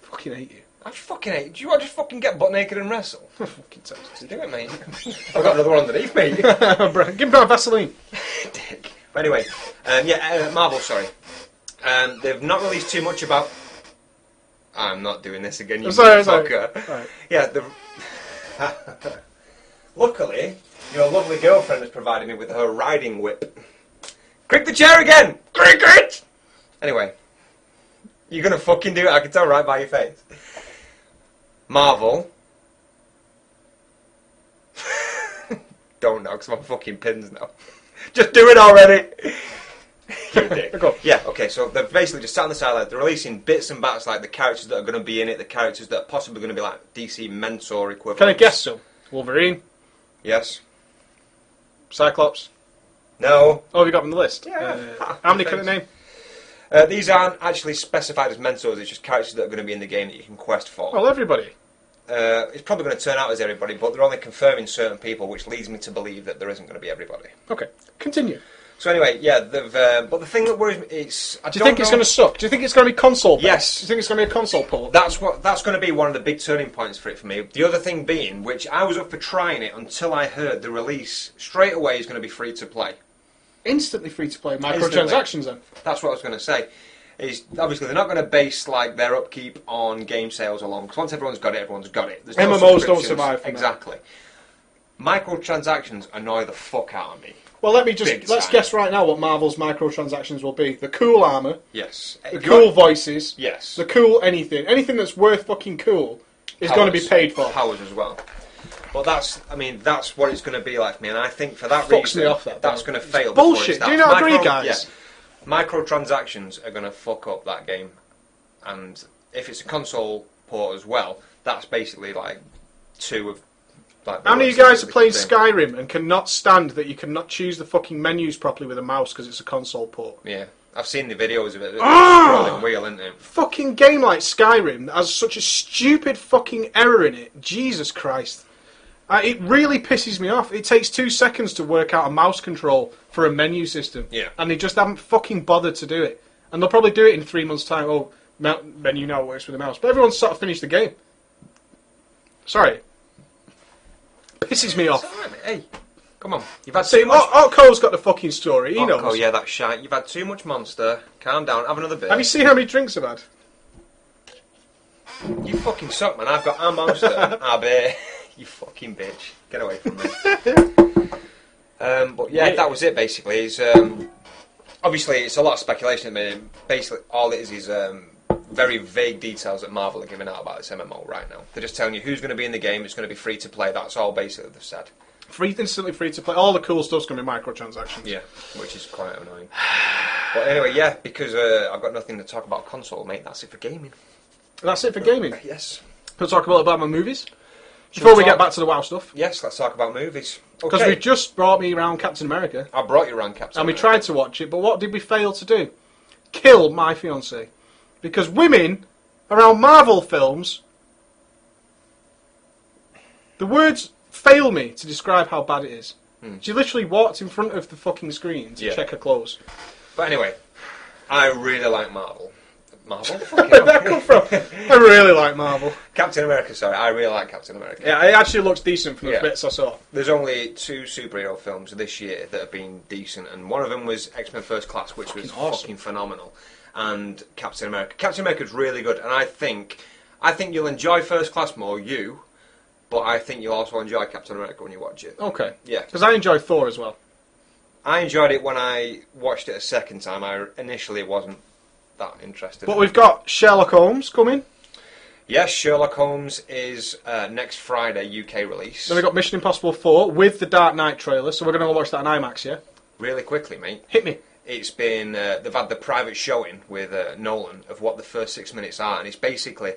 Fucking hate you. I fucking hate. Do you want to just fucking get butt naked and wrestle? Fucking Texas. Do it, mate. I've got another one underneath me. Give me that Vaseline. Dick. But anyway, Marvel, sorry. They've not released too much about... I'm not doing this again, you sorry. fucker. Right. Yeah, luckily, your lovely girlfriend has provided me with her riding whip. Crick the chair again! Cricket! Anyway, you're going to fucking do it, I can tell right by your face. Marvel. Don't know, because I'm on fucking pins now. Just do it already! You dick. Go on. Yeah, okay, so they've basically just sat on the sideline. They're releasing bits and bats, like the characters that are going to be in it, the characters that are possibly going to be like DC mentor equivalent. Can I guess some? Wolverine? Yes. Cyclops? No. Oh, have you got them on the list? Yeah. How many can I name? These aren't actually specified as mentors, it's just characters that are going to be in the game that you can quest for. Well, everybody. It's probably going to turn out as everybody, but they're only confirming certain people, which leads me to believe that there isn't going to be everybody. Okay, continue. So anyway, yeah, they've. But the thing that worries me is, Do you think it's going to suck? Do you think it's going to be console? Yes. Do you think it's going to be a console port? That's going to be one of the big turning points for it for me. The other thing being, which I was up for trying it until I heard the release straight away is going to be free to play. Instantly free to play Instantly. microtransactions then. That's what I was going to say. Is obviously they're not going to base like their upkeep on game sales alone, because once everyone's got it, everyone's got it. There's no MMOs don't subscriptions. survive from exactly. Microtransactions annoy the fuck out of me. Well, let's Big guess time. right now what Marvel's microtransactions will be. The cool armour, Yes. the cool voices, Yes. the cool anything that's worth fucking cool is going to be paid for. Powers as well. But that's what it's going to be like for me, and I think for that Fucks reason, me off, that's going to fail. Bullshit. before it Do you not starts. agree, guys? Yeah. Microtransactions are going to fuck up that game, and if it's a console port as well, that's basically like two of. Like, How many of you guys are playing Skyrim and cannot stand that you cannot choose the fucking menus properly with a mouse because it's a console port? Yeah, I've seen the videos of it. It's Ah! scrolling wheel, isn't it? Fucking game like Skyrim that has such a stupid fucking error in it. Jesus Christ. It really pisses me off. It takes 2 seconds to work out a mouse control for a menu system. Yeah. And they just haven't fucking bothered to do it. And they'll probably do it in 3 months' time. Oh, menu now works with a mouse. But everyone's sort of finished the game. Sorry. Pisses me off. It's alright, mate. Hey, come on. You've had See, too much. Otko's got the fucking story. He knows. Oh, yeah, that's shite. You've had too much Monster. Calm down. Have another bit. Have you seen how many drinks I've had? You fucking suck, man. I've got a Monster and a beer. You fucking bitch. Get away from me. But yeah, that was it basically. It's, obviously, it's a lot of speculation. I mean, basically, all it is very vague details that Marvel are giving out about this MMO right now. They're just telling you who's going to be in the game. It's going to be free to play. That's all basically they've said. Instantly free to play. All the cool stuff's going to be microtransactions. Yeah, which is quite annoying. But anyway, yeah, because I've got nothing to talk about console, mate. That's it for gaming. That's it for gaming. Yes. Let's talk about the Batman movies. Before we get back to the WoW stuff. Yes, let's talk about movies. Because we just brought me around Captain America. I brought you around Captain And we America. tried to watch it, but what did we fail to do? Kill my fiancée. Because women around Marvel films, the words fail me to describe how bad it is. She literally walked in front of the fucking screen to check her clothes. But anyway, I really like Marvel. Marvel? Where did that come from? I really like Marvel. Captain America, sorry. I really like Captain America. Yeah, it actually looks decent from the bits I saw. There's only 2 superhero films this year that have been decent, and one of them was X-Men First Class, which was fucking phenomenal, and Captain America. Captain America's really good, and I think you'll enjoy First Class more, but I think you'll also enjoy Captain America when you watch it. Okay. Yeah. Because I enjoy Thor as well. I enjoyed it when I watched it a second time. I initially wasn't that interested. But we've got Sherlock Holmes coming. Yes, Sherlock Holmes is next Friday, UK release. Then we've got Mission Impossible 4 with the Dark Knight trailer, so we're going to watch that on IMAX, yeah? Really quickly, mate. Hit me. It's been, they've had the private showing with Nolan of what the first 6 minutes are, and it's basically,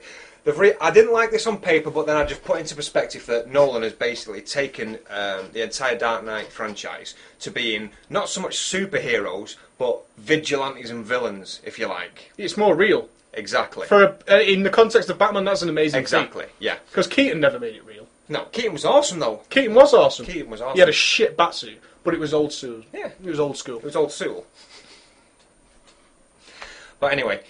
I didn't like this on paper, but then I just put into perspective that Nolan has basically taken the entire Dark Knight franchise to being not so much superheroes, but vigilantes and villains, if you like. It's more real. Exactly. In the context of Batman, that's an amazing Exactly, yeah. Because Keaton never made it real. No, Keaton was awesome, though. Keaton was awesome. Keaton was awesome. He had a shit batsuit, but it was old school. Yeah. It was old school. It was old school. But anyway,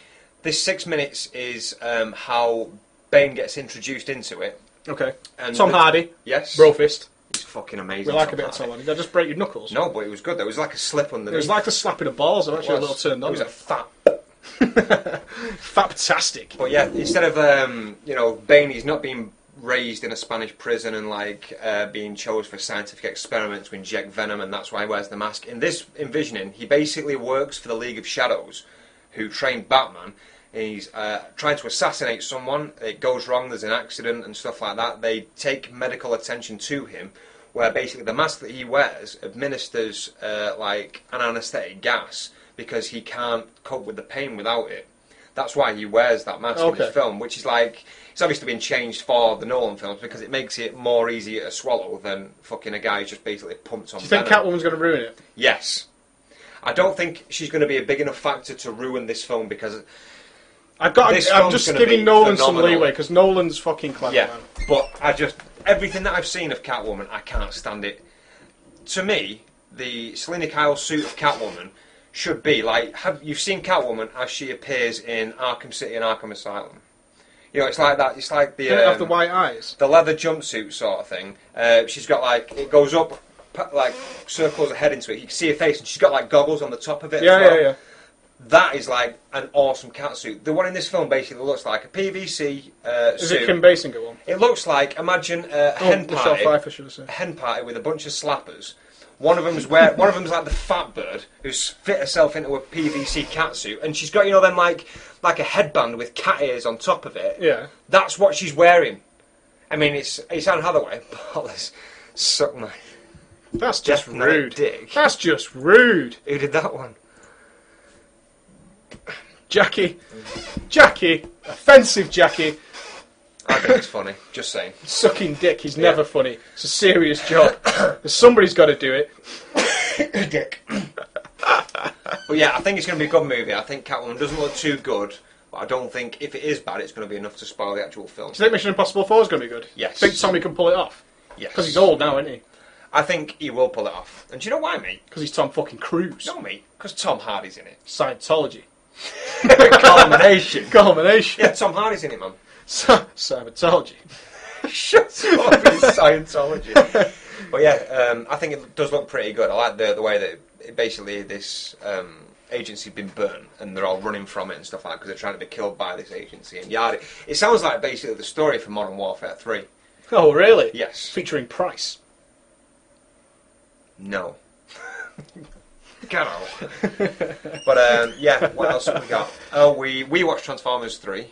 this 6 minutes is how Bane gets introduced into it. Okay. And Tom Hardy. Yes. Brofist. He's fucking amazing. We like a bit of Tom Hardy. Did I just break your knuckles? No, but it was good. There was like a slip underneath. It was like a slap in the balls. I'm actually a little turned on. It was a fat. Fantastic. But yeah, instead of Bane, he's not being raised in a Spanish prison and being chosen for scientific experiments to inject venom, and that's why he wears the mask. In this envisioning, he basically works for the League of Shadows, who trained Batman. He's trying to assassinate someone. It goes wrong. There's an accident and stuff like that. They take medical attention to him, where basically the mask that he wears administers like an anaesthetic gas because he can't cope with the pain without it. That's why he wears that mask in his film, which is like, it's obviously been changed for the Nolan films because it makes it more easier to swallow than fucking a guy who's just basically pumped on. Do you think Catwoman's going to ruin it? Yes. I don't think she's going to be a big enough factor to ruin this film because I'm just giving Nolan some leeway because Nolan's fucking clever, man. But everything that I've seen of Catwoman, I can't stand it. To me, the Selina Kyle suit of Catwoman should be like, you've seen Catwoman as she appears in Arkham City and Arkham Asylum. You know, it's like that. It's like the have the white eyes, the leather jumpsuit sort of thing. She's got like, it goes up, like circles her head into it. You can see her face, and she's got like goggles on the top of it. Yeah. That is like an awesome catsuit. The one in this film basically looks like a PVC suit. Is it Kim Basinger one? It looks like, imagine a hen party. Pfeiffer, should I say. A hen party with a bunch of slappers. One of them's like the fat bird who's fit herself into a PVC catsuit, and she's got them like a headband with cat ears on top of it. Yeah. That's what she's wearing. I mean, it's Anne Hathaway, but let's suck my. That's just rude. Dick. That's just rude. Who did that one? Jackie, offensive Jackie. I think it's funny. Just saying. Sucking dick is never funny. It's a serious job. Somebody's got to do it. Dick. But yeah, I think it's going to be a good movie. I think Catwoman doesn't look too good, but I don't think if it is bad, it's going to be enough to spoil the actual film. Do you think Mission Impossible 4 is going to be good? Yes. Think Tommy can pull it off? Yes. Because he's old now, isn't he? I think he will pull it off. And do you know why, mate? Because he's Tom fucking Cruise. No, mate. Because Tom Hardy's in it. Scientology. Culmination. Yeah, Tom Hardy's in it, man. Scientology. Shut up, it's Scientology. But yeah, I think it does look pretty good. I like the way that basically this agency's been burnt and they're all running from it and stuff like that because they're trying to be killed by this agency. And yada. It sounds like basically the story from Modern Warfare 3. Oh, really? Yes. Featuring Price. No. Get out. But yeah, what else have we got? Oh, we watched Transformers 3.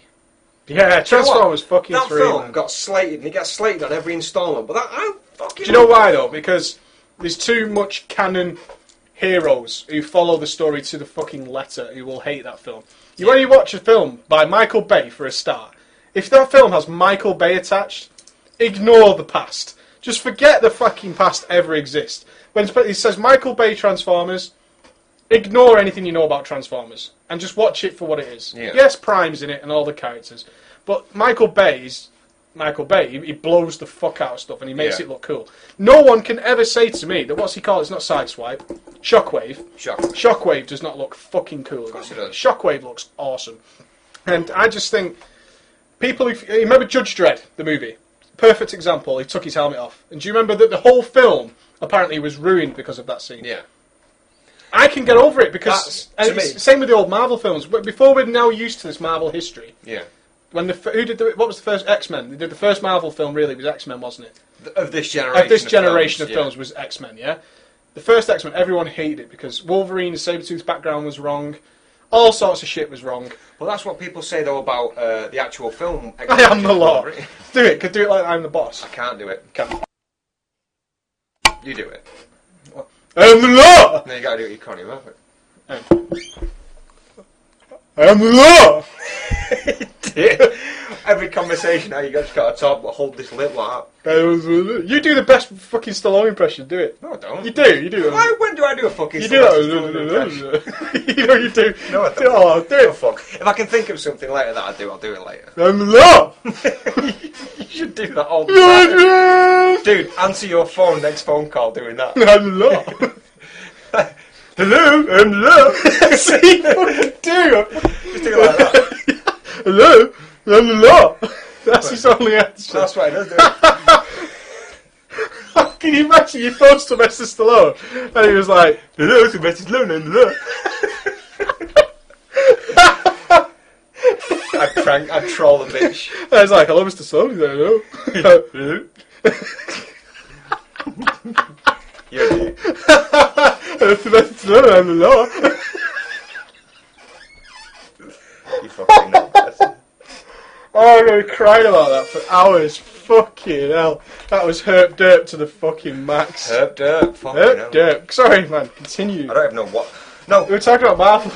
Yeah, Transformers fucking 3. That film man. got slated, and it gets slated on every instalment. But I fucking. Do you know why though? Because there's too much canon heroes who follow the story to the fucking letter who will hate that film. When you watch a film by Michael Bay for a start, If that film has Michael Bay attached, ignore the past. Just forget the fucking past ever exists. When it says Michael Bay Transformers, ignore anything you know about Transformers and just watch it for what it is. Yeah. Yes, Prime's in it and all the characters, but Michael Bay. He blows the fuck out of stuff and he makes it look cool. No one can ever say to me that what's he called? It's not Sideswipe. Shockwave. Shockwave does not look fucking cool. Of course it does. Shockwave looks awesome, and I just think people. You remember Judge Dredd, the movie? Perfect example. He took his helmet off, and do you remember that the whole film apparently was ruined because of that scene? Yeah. I can get over it because same with the old Marvel films. But before we're now used to this Marvel history. Yeah. When what was the first X-Men? They did the first Marvel film. Really, was X-Men, wasn't it? Of this generation. Of this generation of films was X-Men. Yeah. The first X-Men, everyone hated it because Wolverine's Sabretooth's background was wrong. All sorts of shit was wrong. Well, that's what people say though about the actual film. I am the law. Do it. Could do it like I'm the boss. I can't do it. You do it. I am the law. No, you gotta do it. You can't even have it. I am the law. Every conversation now you just gotta talk, but hold this lip like that. You do the best fucking Stallone impression. Do it. No, I don't. You do. Why? When do I do a fucking? You do that. You know you do. No, I don't. Oh, do it. Oh, fuck. If I can think of something later that I'll do it later. I'm the law. You should do that all the time. Dude, answer your phone next phone call doing that. I'm the law. Hello, I'm the law. See what you do. Just do it like that. Hello, I'm the law. That's his only answer. That's what it does, do it. Can you imagine you phoned Sylvester Stallone and he was like, hello, Sylvester Stallone, I'm the law. I'd troll the bitch. I was like, hello, Mr. Stallone. He's like, hello. You're an idiot. Sylvester Stallone, I'm the law. You fucking know. Oh, I'm going to be crying about that for hours. Fucking hell. That was herp derp to the fucking max. Herp derp. Fucking Herp hell. derp. Sorry, man. Continue. I don't even know what. No. We were talking about Marvel.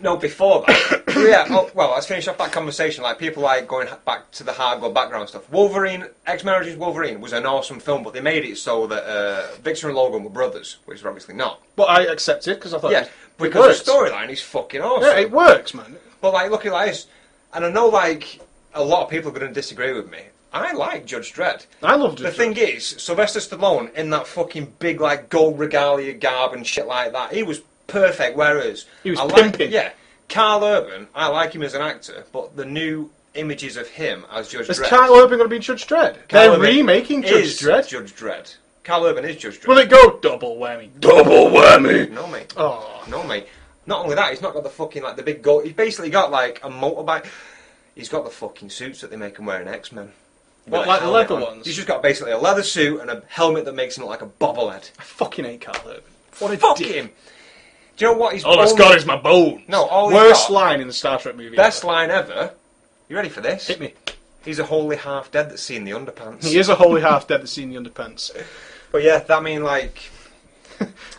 No, before that. Yeah, well, let's finish off that conversation. Like, people like going back to the hardcore background stuff. Wolverine, X-Men Origins Wolverine was an awesome film, but they made it so that Victor and Logan were brothers, which is obviously not. But I accept it because I thought because the storyline is fucking awesome. Yeah, it works, man. But, like, look at this. And I know, like, a lot of people are going to disagree with me. I like Judge Dredd. I love Judge Dredd. The thing is, Sylvester Stallone in that fucking big, like, gold regalia garb and shit like that, he was perfect, whereas... He was pimping. Carl Urban, I like him as an actor, but the new images of him as Judge Dredd... Is Carl Urban going to be Judge Dredd? They're remaking Judge Dredd? Judge Dredd. Carl Urban is Judge Dredd. Will it go double whammy? Double whammy! No, mate. Oh. No, mate. Not only that, he's not got the fucking, like, the big gold... He's basically got, like, a motorbike... He's got the fucking suits that they make him wear in X-Men. What, like the leather ones? He's just got basically a leather suit and a helmet that makes him look like a bobblehead. I fucking hate Carl Urban. What a Fuck dick. him! Do you know what he's... All that's got is my bones. No, all Worst line in the Star Trek movie. Best line ever. You ready for this? Hit me. He's a holy half dead that's seen the underpants. He is a holy half dead that's seen the underpants. But yeah, that mean like...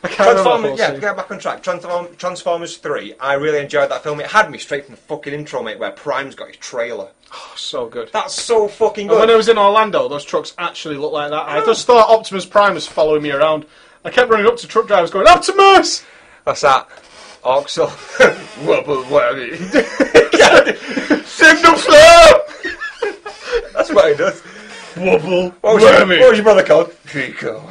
I can't remember. Yeah, get back on track. Transformers 3, I really enjoyed that film. It had me straight from the fucking intro, mate, where Prime's got his trailer. Oh, so good. That's so fucking good. And when I was in Orlando, those trucks actually looked like that. I just thought Optimus Prime was following me around. I kept running up to truck drivers going, Optimus! That's that. Oxel. Wubble whammy. Signal flare! That's what he does. Wubble What was your brother called? Chico.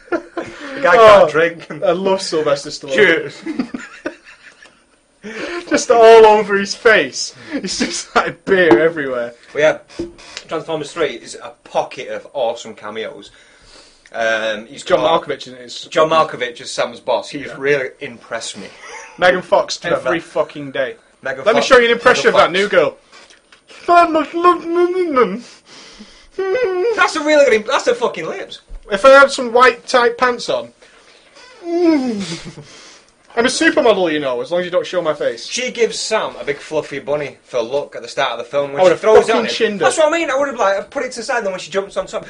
The guy can't drink. I love Sylvester Stallone. Cheers. Just all over his face. It's just like beer everywhere. Well, yeah, Transformers 3 is a pocket of awesome cameos. He's John got Malkovich in it. John Malkovich as Sam's boss. He's really impressed me. Megan Fox every fucking day. Megan Let me Fox- show you an impression of Megan that new Fox. girl. That's a really good... That's her fucking lips. If I had some white tight pants on. I'm a supermodel, you know, as long as you don't show my face. She gives Sam a big fluffy bunny for a look at the start of the film. When I she would've throws it fucking on him. chinned her. That's what I mean. I would have like put it to the side, then when she jumps on top...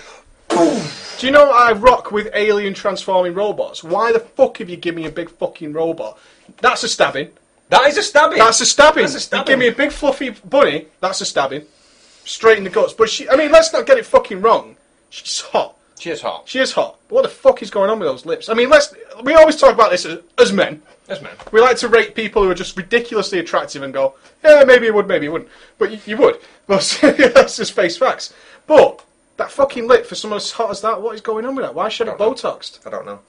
Do you know I rock with alien transforming robots? Why the fuck have you given me a big fucking robot? That's a stabbing. That is a stabbing. That's a stabbing. That's a stabbing. You give me a big fluffy bunny, that's a stabbing. Straight in the guts. But she, I mean, let's not get it fucking wrong. She's hot. She is hot. She is hot. But what the fuck is going on with those lips? I mean, we always talk about this as men. As men. We like to rate people who are just ridiculously attractive and go, yeah, maybe you would, maybe you wouldn't. But you would. But that's just face facts. But that fucking lip for someone as hot as that, what is going on with that? Why should it Botoxed? I don't know.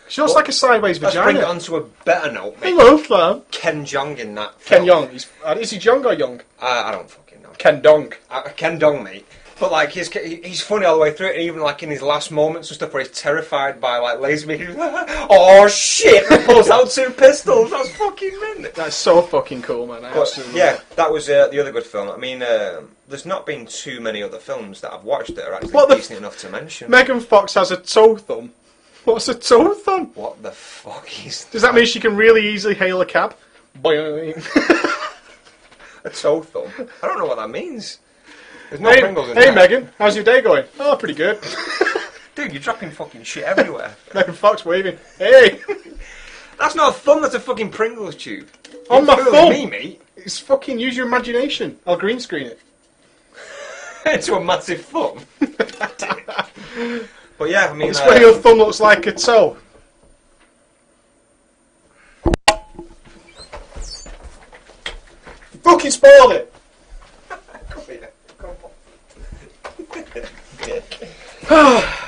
She looks like a sideways Let's vagina. bring it on to a better note, mate. Hello, fam. Ken Jeong in that Ken film. Jeong. Is he Jeong or Young? I don't fucking know. Ken Dong. Ken Dong, mate. But like he's funny all the way through it, and even like in his last moments and stuff where he's terrified by like laser beam. He's like, oh shit! And pulls out 2 pistols. That's fucking mint. That's so fucking cool, man. That was the other good film. I mean, there's not been too many other films that I've watched that are actually decent enough to mention. Megan Fox has a toe thumb. What's a toe thumb? What the fuck is that? Does that mean she can really easily hail a cab? A toe thumb? I don't know what that means. There's no Pringles in Hey there. Megan, how's your day going? Oh, pretty good. Dude, you're dropping fucking shit everywhere. Megan Fox waving. Hey! That's not a thumb, that's a fucking Pringles tube. On my You're thumb! me, mate. It's fucking, use your imagination. I'll green screen it. Into a massive thumb. But yeah, I mean... It's where your thumb looks like a toe. Fucking spoiled it!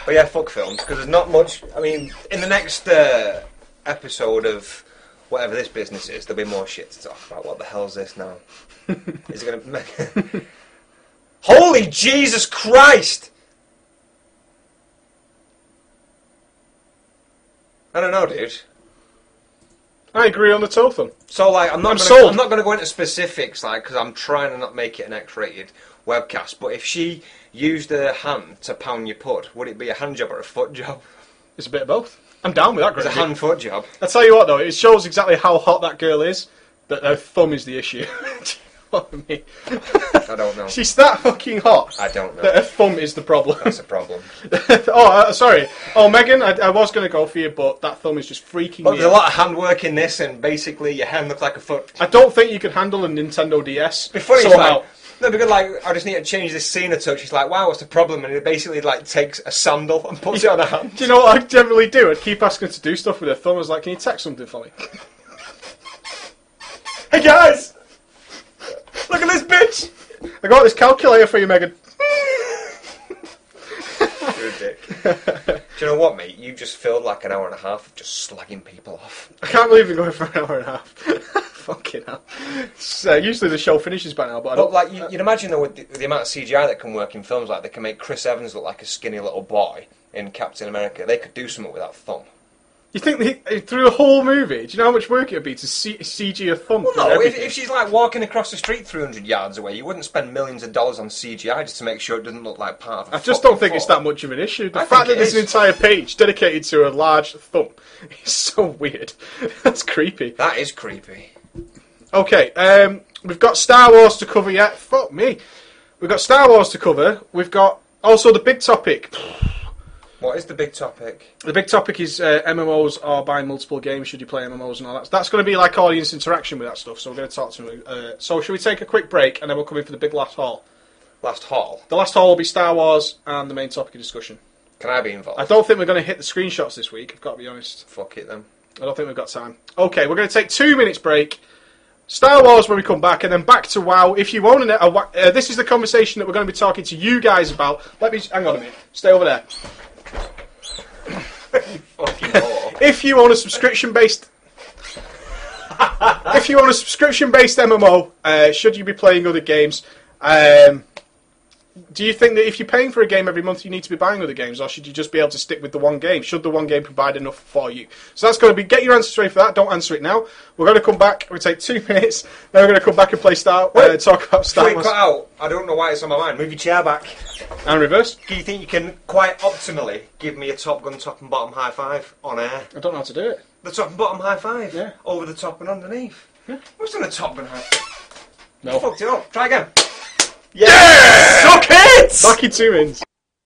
But yeah, fuck films, because there's not much... I mean, in the next episode of whatever this business is, there'll be more shit to talk about. What the hell's this now? Is it going to... Holy Jesus Christ! I don't know, dude. I agree on the toe thumb. So, like, I'm not going to go into specifics, like, because I'm trying to not make it an X-rated webcast. But if she used her hand to pound your pud, would it be a hand job or a foot job? It's a bit of both. I'm down with that. It's a hand-foot job. I tell you what, though, it shows exactly how hot that girl is. That her thumb is the issue. What I mean? I don't know. She's that fucking hot. I don't know. That her thumb is the problem. That's a problem. Sorry. Oh, Megan, I was going to go for you, but that thumb is just freaking But me there's a out. lot of handwork in this, and basically your hand looks like a foot. I don't think you could handle a Nintendo DS. It'd be funny, somehow. no, because like I just need to change this scene a touch. She's like, "Wow, what's the problem?" And it basically like takes a sandal and puts it on her hand. Do you know what I generally do? I'd keep asking her to do stuff with her thumb. I was like, "Can you text something for me?" Hey guys, look at this bitch! I got this calculator for you, Megan. You're a dick. Do you know what, mate? You just filled like an hour and a half of just slagging people off. I can't believe we're going for an hour and a half. Fucking hell. Usually the show finishes by now, but I don't... But like, you'd imagine though, with the amount of CGI that can work in films, like they can make Chris Evans look like a skinny little boy in Captain America. They could do something with that thumb. You think through the whole movie, do you know how much work it would be to CG a thumb? Well, no, if she's like walking across the street 300 yards away, you wouldn't spend millions of dollars on CGI just to make sure it doesn't look like part of a I just don't think it's that much of an issue. The fact that there's an entire page dedicated to a large thumb is so weird. That's creepy. That is creepy. Okay, we've got Star Wars to cover yet. Fuck me. We've got Star Wars to cover. We've got also the big topic. What is the big topic? The big topic is MMOs are buying multiple games. Should you play MMOs and all that? That's going to be like audience interaction with that stuff. So we're going to talk to them. So should we take a quick break and then we'll come in for the big last haul? Last haul? The last haul will be Star Wars and the main topic of discussion. Can I be involved? I don't think we're going to hit the screenshots this week. I've got to be honest. Fuck it then. I don't think we've got time. Okay, we're going to take 2 minutes break. Star Wars when we come back, and then back to WoW. If you own this is the conversation that we're going to be talking to you guys about. Hang on a minute. Stay over there. If you own a subscription-based MMO, should you be playing other games? Do you think that if you're paying for a game every month, you need to be buying other games, or should you just be able to stick with the one game? Should the one game provide enough for you? So that's going to be, get your answers ready for that. Don't answer it now. We're going to come back. We'll take 2 minutes. Then we're going to come back and play talk about Star Wars. Cut out. I don't know why it's on my mind. Move your chair back. And reverse. Do you think you can quite optimally give me a Top Gun top and bottom high five on air? I don't know how to do it. The top and bottom high five? Yeah. Over the top and underneath? Yeah. What's done a Top Gun high? No. You fucked it up. Try again. Yes! Suck it! Back in 2 minutes.